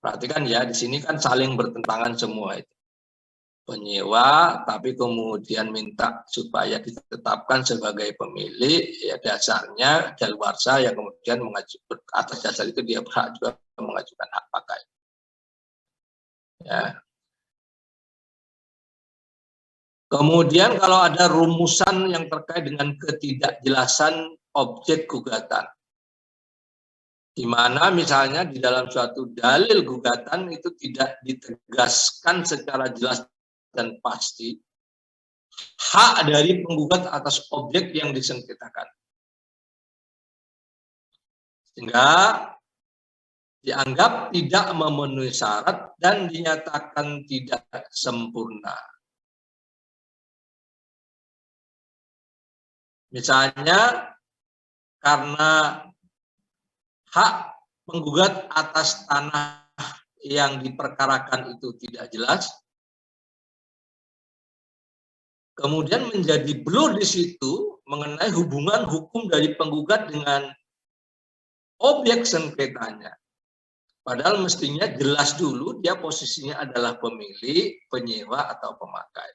Perhatikan ya, di sini kan saling bertentangan semua itu. Penyewa, tapi kemudian minta supaya ditetapkan sebagai pemilik, ya dasarnya daluarsa yang kemudian mengajukan, atas dasar itu dia berhak juga mengajukan hak pakai. Ya. Kemudian kalau ada rumusan yang terkait dengan ketidakjelasan objek gugatan, di mana misalnya di dalam suatu dalil gugatan itu tidak ditegaskan secara jelas dan pasti hak dari penggugat atas objek yang disengketakan, sehingga dianggap tidak memenuhi syarat dan dinyatakan tidak sempurna. Misalnya karena hak penggugat atas tanah yang diperkarakan itu tidak jelas, kemudian menjadi blur di situ mengenai hubungan hukum dari penggugat dengan objek sengketanya. Padahal mestinya jelas dulu dia posisinya adalah pemilik, penyewa, atau pemakai.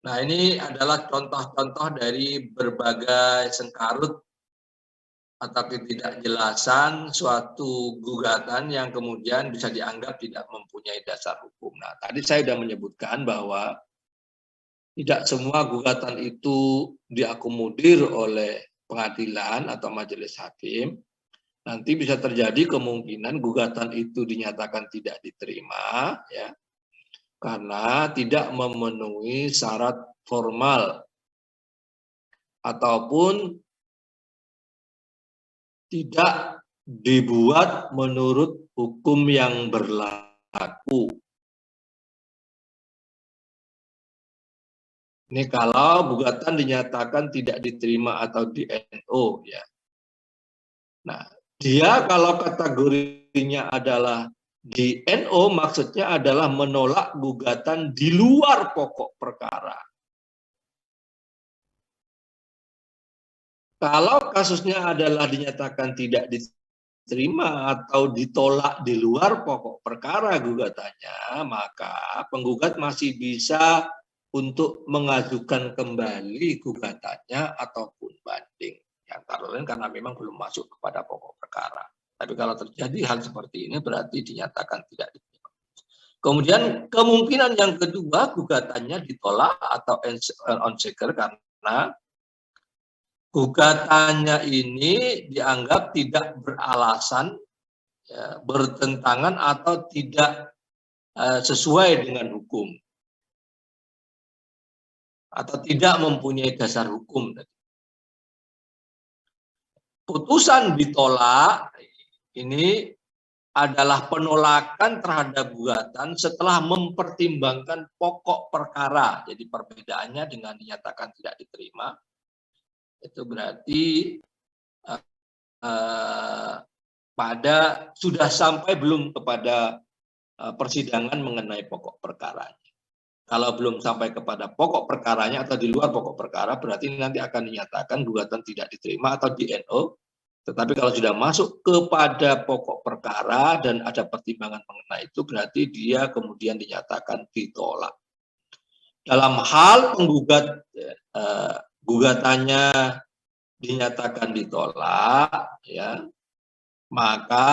Nah, ini adalah contoh-contoh dari berbagai sengkarut atau ketidakjelasan suatu gugatan yang kemudian bisa dianggap tidak mempunyai dasar hukum. Nah, tadi saya sudah menyebutkan bahwa tidak semua gugatan itu diakomodir oleh pengadilan atau majelis hakim. Nanti bisa terjadi kemungkinan gugatan itu dinyatakan tidak diterima, ya, karena tidak memenuhi syarat formal ataupun tidak dibuat menurut hukum yang berlaku. Ini kalau gugatan dinyatakan tidak diterima atau di NO ya. Nah, dia kalau kategorinya adalah Di NO maksudnya adalah menolak gugatan di luar pokok perkara. Kalau kasusnya adalah dinyatakan tidak diterima atau ditolak di luar pokok perkara gugatannya, maka penggugat masih bisa untuk mengajukan kembali gugatannya ataupun banding. Antara lain karena memang belum masuk kepada pokok perkara. Tapi kalau terjadi hal seperti ini berarti dinyatakan tidak diterima. Kemudian kemungkinan yang kedua gugatannya ditolak atau on-seeker karena gugatannya ini dianggap tidak beralasan, ya, bertentangan atau tidak sesuai dengan hukum atau tidak mempunyai dasar hukum. Putusan ditolak ini adalah penolakan terhadap gugatan setelah mempertimbangkan pokok perkara. Jadi perbedaannya dengan dinyatakan tidak diterima, itu berarti pada sudah sampai belum kepada persidangan mengenai pokok perkaranya. Kalau belum sampai kepada pokok perkaranya atau di luar pokok perkara, berarti nanti akan dinyatakan gugatan tidak diterima atau di NO. Tetapi kalau sudah masuk kepada pokok perkara dan ada pertimbangan mengenai itu, berarti dia kemudian dinyatakan ditolak. Dalam hal penggugat gugatannya dinyatakan ditolak, ya, maka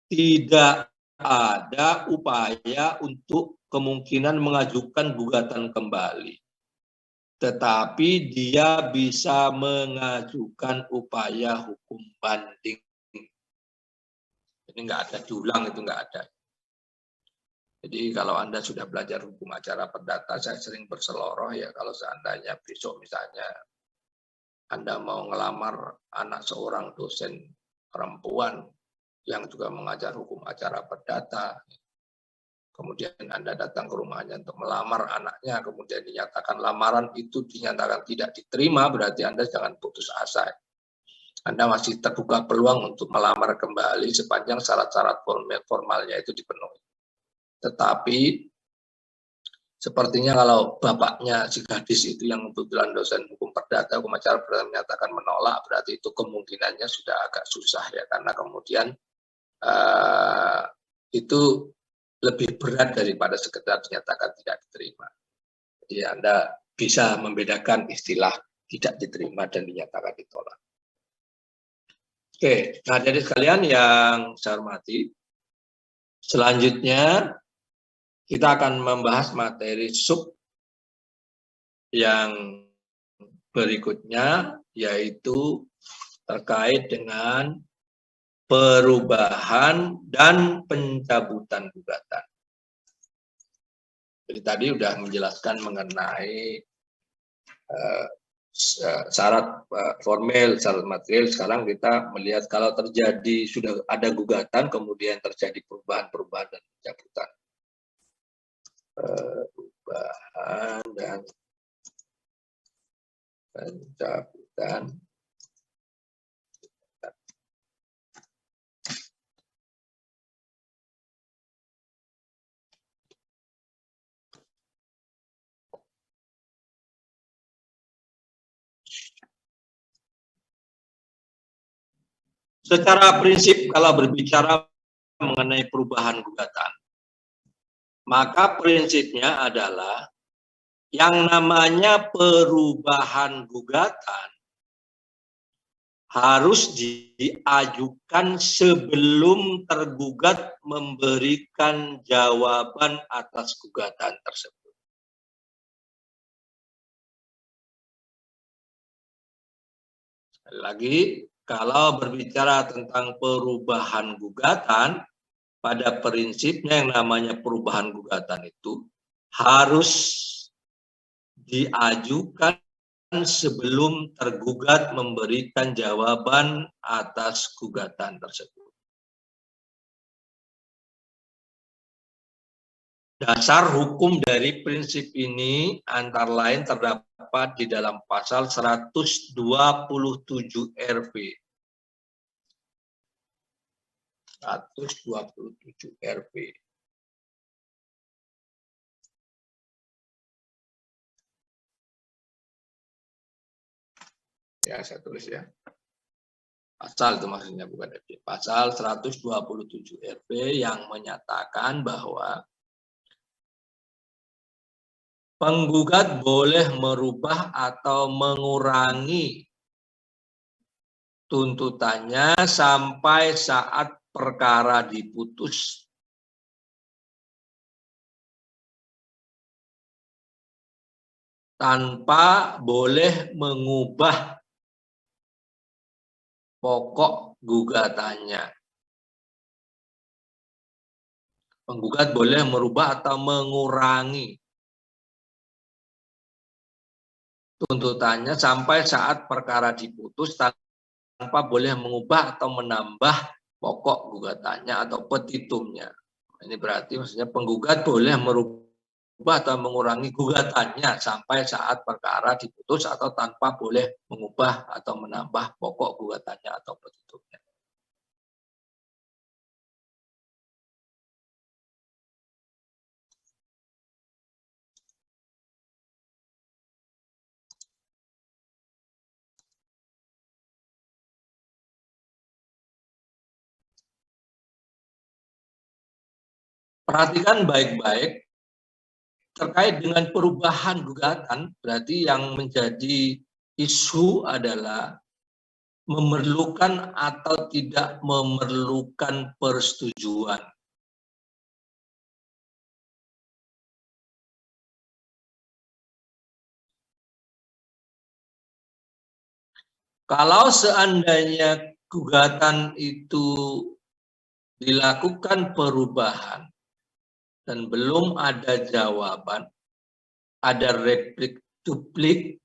tidak ada upaya untuk kemungkinan mengajukan gugatan kembali. Tetapi dia bisa mengajukan upaya hukum banding. Ini nggak ada diulang, itu nggak ada. Jadi kalau Anda sudah belajar hukum acara perdata, saya sering berseloroh ya, kalau seandainya besok misalnya Anda mau ngelamar anak seorang dosen perempuan yang juga mengajar hukum acara perdata, kemudian Anda datang ke rumahnya untuk melamar anaknya, kemudian dinyatakan lamaran itu dinyatakan tidak diterima, berarti Anda jangan putus asa. Anda masih terbuka peluang untuk melamar kembali sepanjang syarat-syarat formalnya itu dipenuhi. Tetapi sepertinya kalau bapaknya si gadis itu yang kebetulan dosen hukum perdata, hukum acara perdata menyatakan menolak, berarti itu kemungkinannya sudah agak susah ya, karena kemudian itu lebih berat daripada sekedar dinyatakan tidak diterima. Jadi Anda bisa membedakan istilah tidak diterima dan dinyatakan ditolak. Oke, nah jadi sekalian yang saya hormati, selanjutnya kita akan membahas materi sub yang berikutnya, yaitu terkait dengan perubahan dan pencabutan gugatan. Jadi tadi sudah menjelaskan mengenai syarat formil, syarat material. Sekarang kita melihat kalau terjadi sudah ada gugatan, kemudian terjadi perubahan-perubahan dan pencabutan. Perubahan dan pencabutan. Secara prinsip kalau berbicara mengenai perubahan gugatan, maka prinsipnya adalah yang namanya perubahan gugatan harus diajukan sebelum tergugat memberikan jawaban atas gugatan tersebut. Sekali lagi, kalau berbicara tentang perubahan gugatan, pada prinsipnya yang namanya perubahan gugatan itu harus diajukan sebelum tergugat memberikan jawaban atas gugatan tersebut. Dasar hukum dari prinsip ini antara lain terdapat di dalam pasal 127 RP. 127 RP. Ya, saya tulis ya. Pasal itu maksudnya, bukan RP. Pasal 127 RP yang menyatakan bahwa penggugat boleh merubah atau mengurangi tuntutannya sampai saat perkara diputus. Tanpa boleh mengubah pokok gugatannya. Penggugat boleh merubah atau mengurangi tuntutannya sampai saat perkara diputus tanpa boleh mengubah atau menambah pokok gugatannya atau petitumnya. Ini berarti maksudnya penggugat boleh merubah atau mengurangi gugatannya sampai saat perkara diputus atau tanpa boleh mengubah atau menambah pokok gugatannya atau petitumnya. Perhatikan baik-baik terkait dengan perubahan gugatan, berarti yang menjadi isu adalah memerlukan atau tidak memerlukan persetujuan. Kalau seandainya gugatan itu dilakukan perubahan dan belum ada jawaban, ada replik duplik,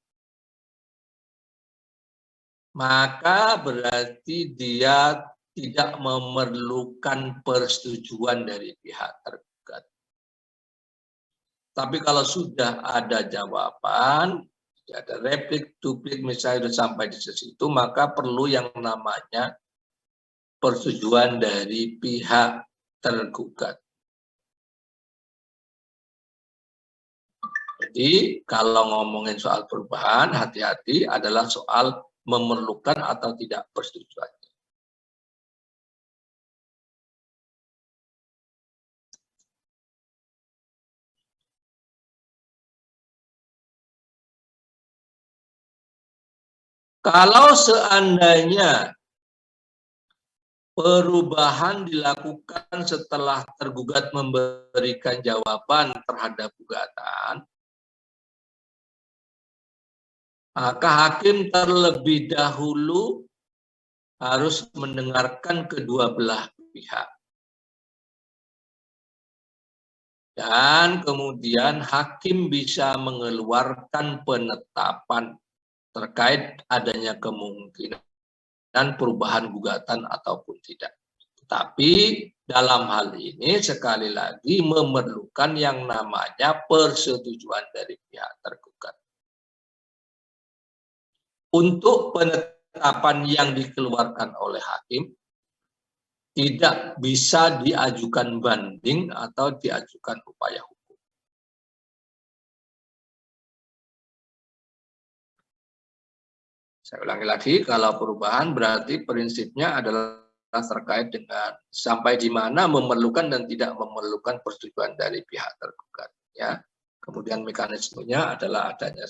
maka berarti dia tidak memerlukan persetujuan dari pihak tergugat. Tapi kalau sudah ada jawaban, ada replik, duplik misalnya sudah sampai di situ, maka perlu yang namanya persetujuan dari pihak tergugat. Jadi kalau ngomongin soal perubahan, hati-hati adalah soal memerlukan atau tidak persetujuan. Kalau seandainya perubahan dilakukan setelah tergugat memberikan jawaban terhadap gugatan, maka hakim terlebih dahulu harus mendengarkan kedua belah pihak. Dan kemudian hakim bisa mengeluarkan penetapan terkait adanya kemungkinan perubahan gugatan ataupun tidak. Tapi dalam hal ini sekali lagi memerlukan yang namanya persetujuan dari pihak tergugat. Untuk penetapan yang dikeluarkan oleh hakim tidak bisa diajukan banding atau diajukan upaya hukum. Saya ulangi lagi, kalau perubahan berarti prinsipnya adalah terkait dengan sampai di mana memerlukan dan tidak memerlukan persetujuan dari pihak tergugat. Ya. Kemudian mekanismenya adalah adanya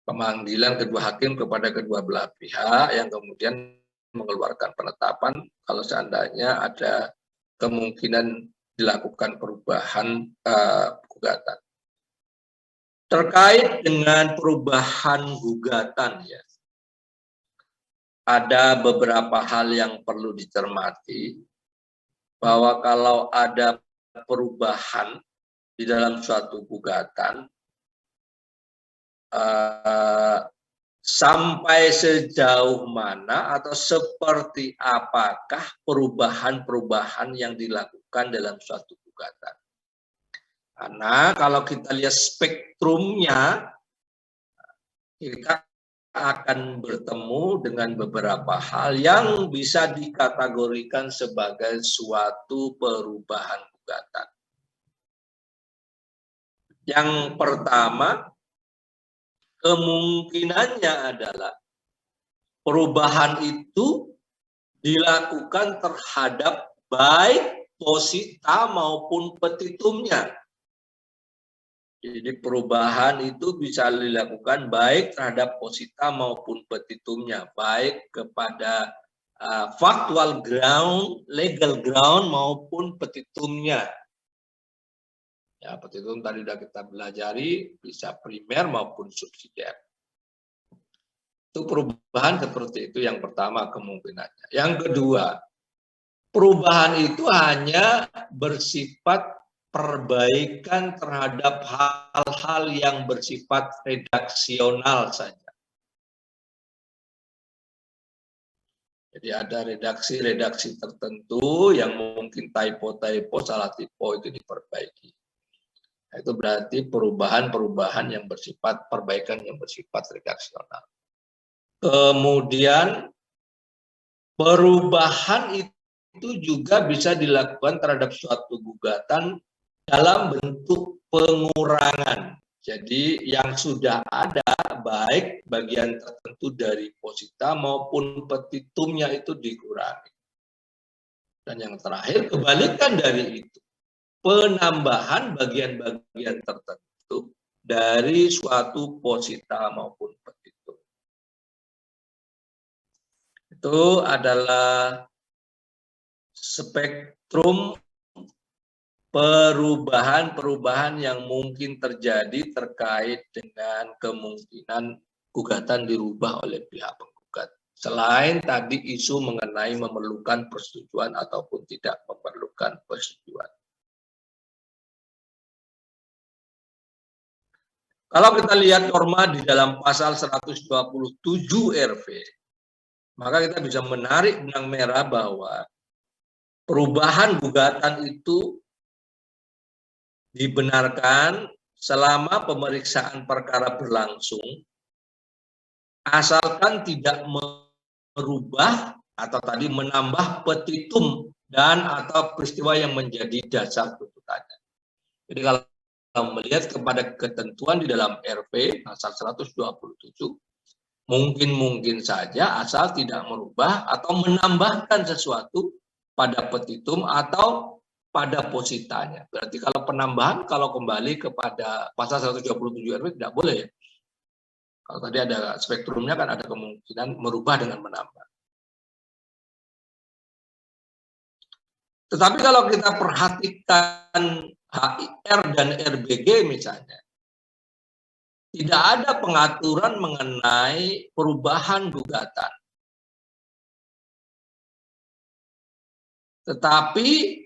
pemanggilan kedua hakim kepada kedua belah pihak yang kemudian mengeluarkan penetapan kalau seandainya ada kemungkinan dilakukan perubahan gugatan. Terkait dengan perubahan gugatan, ya, ada beberapa hal yang perlu dicermati, bahwa kalau ada perubahan di dalam suatu gugatan, sampai sejauh mana atau seperti apakah perubahan-perubahan yang dilakukan dalam suatu gugatan. Karena kalau kita lihat spektrumnya, kita akan bertemu dengan beberapa hal yang bisa dikategorikan sebagai suatu perubahan gugatan. Yang pertama, kemungkinannya adalah perubahan itu dilakukan terhadap baik posita maupun petitumnya. Jadi perubahan itu bisa dilakukan baik terhadap posita maupun petitumnya, baik kepada factual ground, legal ground maupun petitumnya. Ya, petitum tadi sudah kita pelajari, bisa primer maupun subsidiar. Itu perubahan seperti itu yang pertama kemungkinannya. Yang kedua, perubahan itu hanya bersifat perbaikan terhadap hal-hal yang bersifat redaksional saja. Jadi ada redaksi-redaksi tertentu yang mungkin typo-typo, salah typo itu diperbaiki. Nah, itu berarti perubahan-perubahan yang bersifat perbaikan yang bersifat redaksional. Kemudian perubahan itu juga bisa dilakukan terhadap suatu gugatan dalam bentuk pengurangan. Jadi yang sudah ada baik bagian tertentu dari posita maupun petitumnya itu dikurangi. Dan yang terakhir kebalikan dari itu, penambahan bagian-bagian tertentu dari suatu posita maupun petitum. Itu adalah spektrum perubahan-perubahan yang mungkin terjadi terkait dengan kemungkinan gugatan dirubah oleh pihak penggugat. Selain tadi isu mengenai memerlukan persetujuan ataupun tidak memerlukan persetujuan. Kalau kita lihat norma di dalam pasal 127 RV, maka kita bisa menarik benang merah bahwa perubahan gugatan itu dibenarkan selama pemeriksaan perkara berlangsung, asalkan tidak merubah atau tadi menambah petitum dan atau peristiwa yang menjadi dasar tuntutannya. Jadi kalau melihat kepada ketentuan di dalam RP pasal 127, mungkin saja asal tidak merubah atau menambahkan sesuatu pada petitum atau pada positanya. Berarti kalau penambahan, kalau kembali kepada pasal 127 RW tidak boleh. Kalau tadi ada spektrumnya kan ada kemungkinan merubah dengan menambah. Tetapi kalau kita perhatikan HIR dan RBG misalnya, tidak ada pengaturan mengenai perubahan gugatan. Tetapi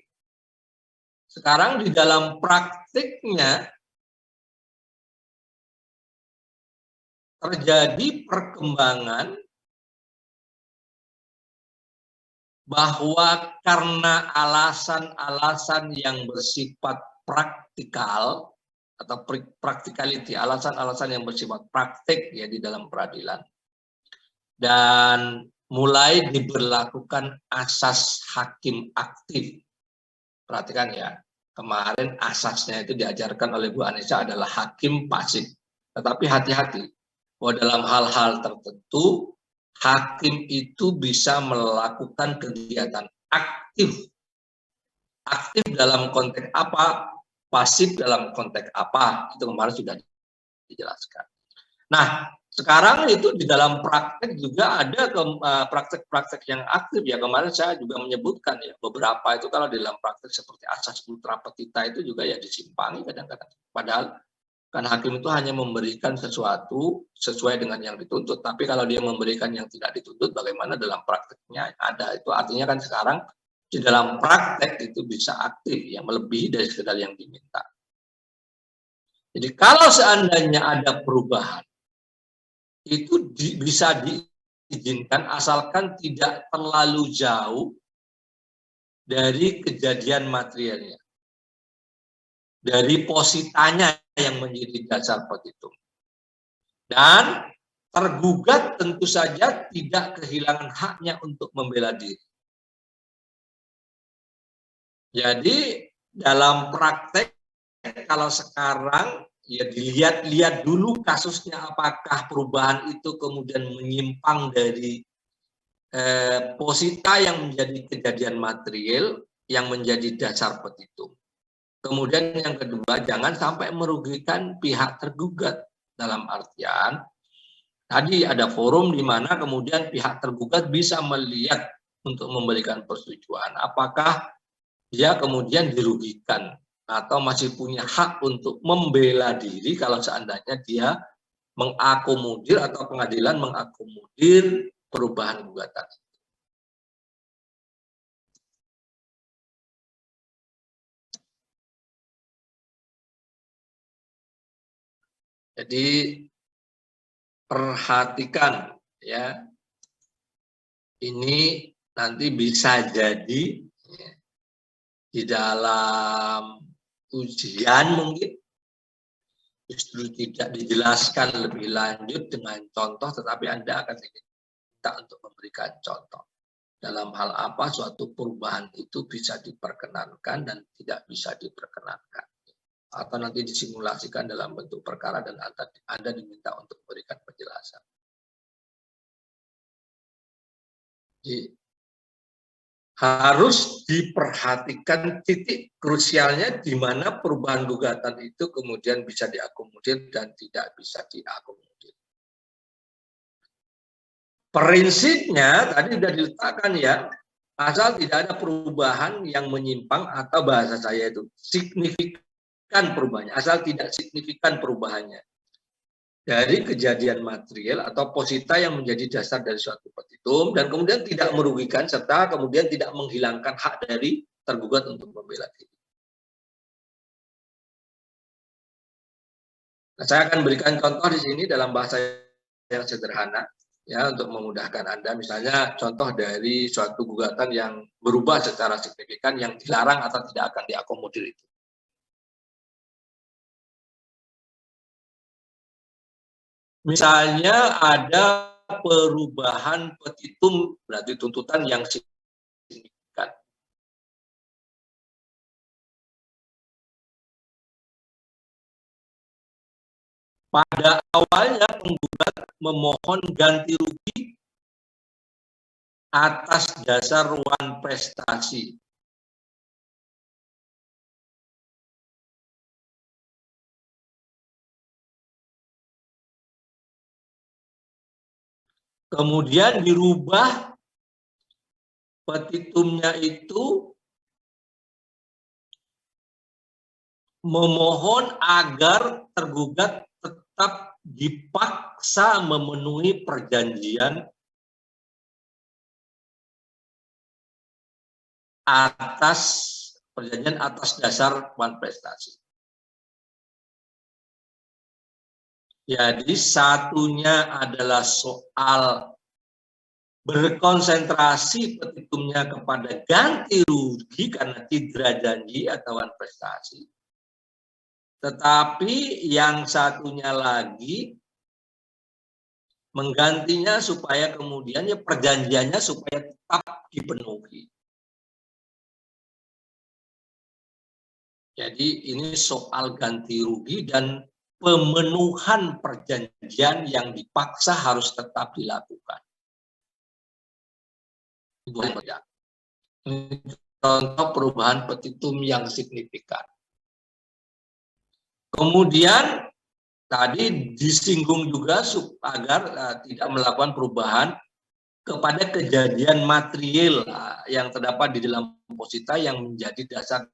sekarang di dalam praktiknya terjadi perkembangan bahwa karena alasan-alasan yang bersifat praktikal atau practicality, alasan-alasan yang bersifat praktik ya di dalam peradilan, dan mulai diberlakukan asas hakim aktif. Perhatikan ya, kemarin asasnya itu diajarkan oleh Bu Anissa adalah hakim pasif. Tetapi hati-hati, bahwa dalam hal-hal tertentu, hakim itu bisa melakukan kegiatan aktif. Aktif dalam konteks apa, pasif dalam konteks apa, itu kemarin sudah dijelaskan. Nah, sekarang itu di dalam praktek juga ada praktek-praktek yang aktif ya. Kemarin saya juga menyebutkan ya beberapa itu kalau di dalam praktek seperti asas ultra petita itu juga ya disimpangi kadang-kadang. Padahal kan hakim itu hanya memberikan sesuatu sesuai dengan yang dituntut. Tapi kalau dia memberikan yang tidak dituntut, bagaimana dalam prakteknya ada. Itu artinya kan sekarang di dalam praktek itu bisa aktif yang melebihi dari sekedar yang diminta. Jadi kalau seandainya ada perubahan, itu bisa diizinkan asalkan tidak terlalu jauh dari kejadian materialnya, dari positanya yang menjadi dasar petitum. Dan tergugat tentu saja tidak kehilangan haknya untuk membela diri. Jadi dalam praktek kalau sekarang ya dilihat-lihat dulu kasusnya apakah perubahan itu kemudian menyimpang dari posita yang menjadi kejadian material yang menjadi dasar petitum. Kemudian yang kedua, jangan sampai merugikan pihak tergugat, dalam artian tadi ada forum di mana kemudian pihak tergugat bisa melihat untuk memberikan persetujuan apakah dia kemudian dirugikan atau masih punya hak untuk membela diri kalau seandainya dia mengakomodir atau pengadilan mengakomodir perubahan gugatan. Jadi perhatikan ya, ini nanti bisa jadi ya, di dalam ujian mungkin justru tidak dijelaskan lebih lanjut dengan contoh, tetapi Anda akan diminta untuk memberikan contoh. Dalam hal apa suatu perubahan itu bisa diperkenankan dan tidak bisa diperkenankan. Atau nanti disimulasikan dalam bentuk perkara dan Anda diminta untuk memberikan penjelasan. Jadi, harus diperhatikan titik krusialnya di mana perubahan gugatan itu kemudian bisa diakomodir dan tidak bisa diakomodir. Prinsipnya tadi sudah diletakkan ya, asal tidak ada perubahan yang menyimpang atau bahasa saya itu signifikan perubahannya, asal tidak signifikan perubahannya dari kejadian material atau posita yang menjadi dasar dari suatu petitum dan kemudian tidak merugikan serta kemudian tidak menghilangkan hak dari tergugat untuk membela diri. Nah, saya akan berikan contoh di sini dalam bahasa yang sederhana ya untuk memudahkan Anda. Misalnya contoh dari suatu gugatan yang berubah secara signifikan yang dilarang atau tidak akan diakomodir itu. Misalnya ada perubahan petitum, berarti tuntutan yang signifikan. Pada awalnya penggugat memohon ganti rugi atas dasar wan prestasi. Kemudian dirubah petitumnya itu memohon agar tergugat tetap dipaksa memenuhi perjanjian atas dasar wan prestasi. Jadi satunya adalah soal berkonsentrasi petitumnya kepada ganti rugi karena cedera janji atau wan prestasi. Tetapi yang satunya lagi menggantinya supaya kemudian ya perjanjiannya supaya tetap dipenuhi. Jadi ini soal ganti rugi dan pemenuhan perjanjian yang dipaksa harus tetap dilakukan. Contoh perubahan petitum yang signifikan. Kemudian tadi disinggung juga agar tidak melakukan perubahan kepada kejadian material yang terdapat di dalam posita yang menjadi dasar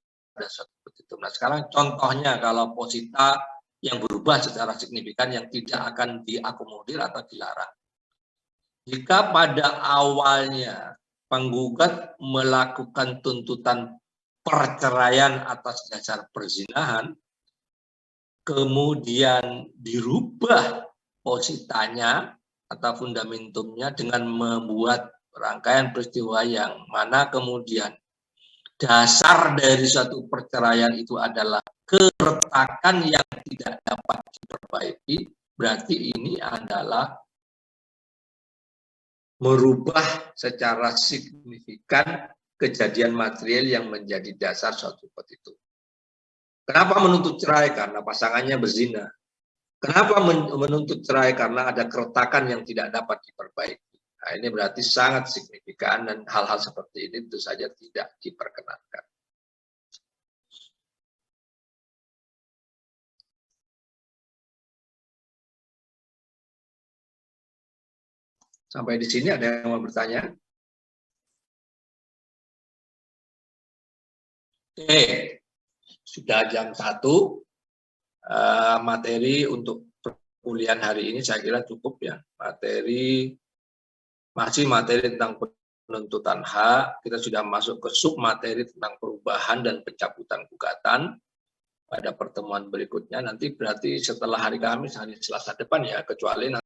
petitum. Nah sekarang contohnya kalau posita yang berubah secara signifikan yang tidak akan diakomodir atau dilarang. Jika pada awalnya penggugat melakukan tuntutan perceraian atas dasar perzinahan, kemudian dirubah positanya atau fundamentumnya dengan membuat rangkaian peristiwa yang mana kemudian dasar dari suatu perceraian itu adalah keretakan yang tidak dapat diperbaiki, berarti ini adalah merubah secara signifikan kejadian material yang menjadi dasar suatu petitum. Kenapa menuntut cerai? Karena pasangannya berzina. Kenapa menuntut cerai? Karena ada keretakan yang tidak dapat diperbaiki. Nah, ini berarti sangat signifikan dan hal-hal seperti ini tentu saja tidak diperkenankan. Sampai di sini ada yang mau bertanya? Oke, sudah jam 1. Materi untuk perkuliahan hari ini saya kira cukup ya. Masih materi tentang penuntutan hak, kita sudah masuk ke submateri tentang perubahan dan pencabutan gugatan. Pada pertemuan berikutnya nanti berarti setelah hari Kamis, hari Selasa depan ya, kecuali nanti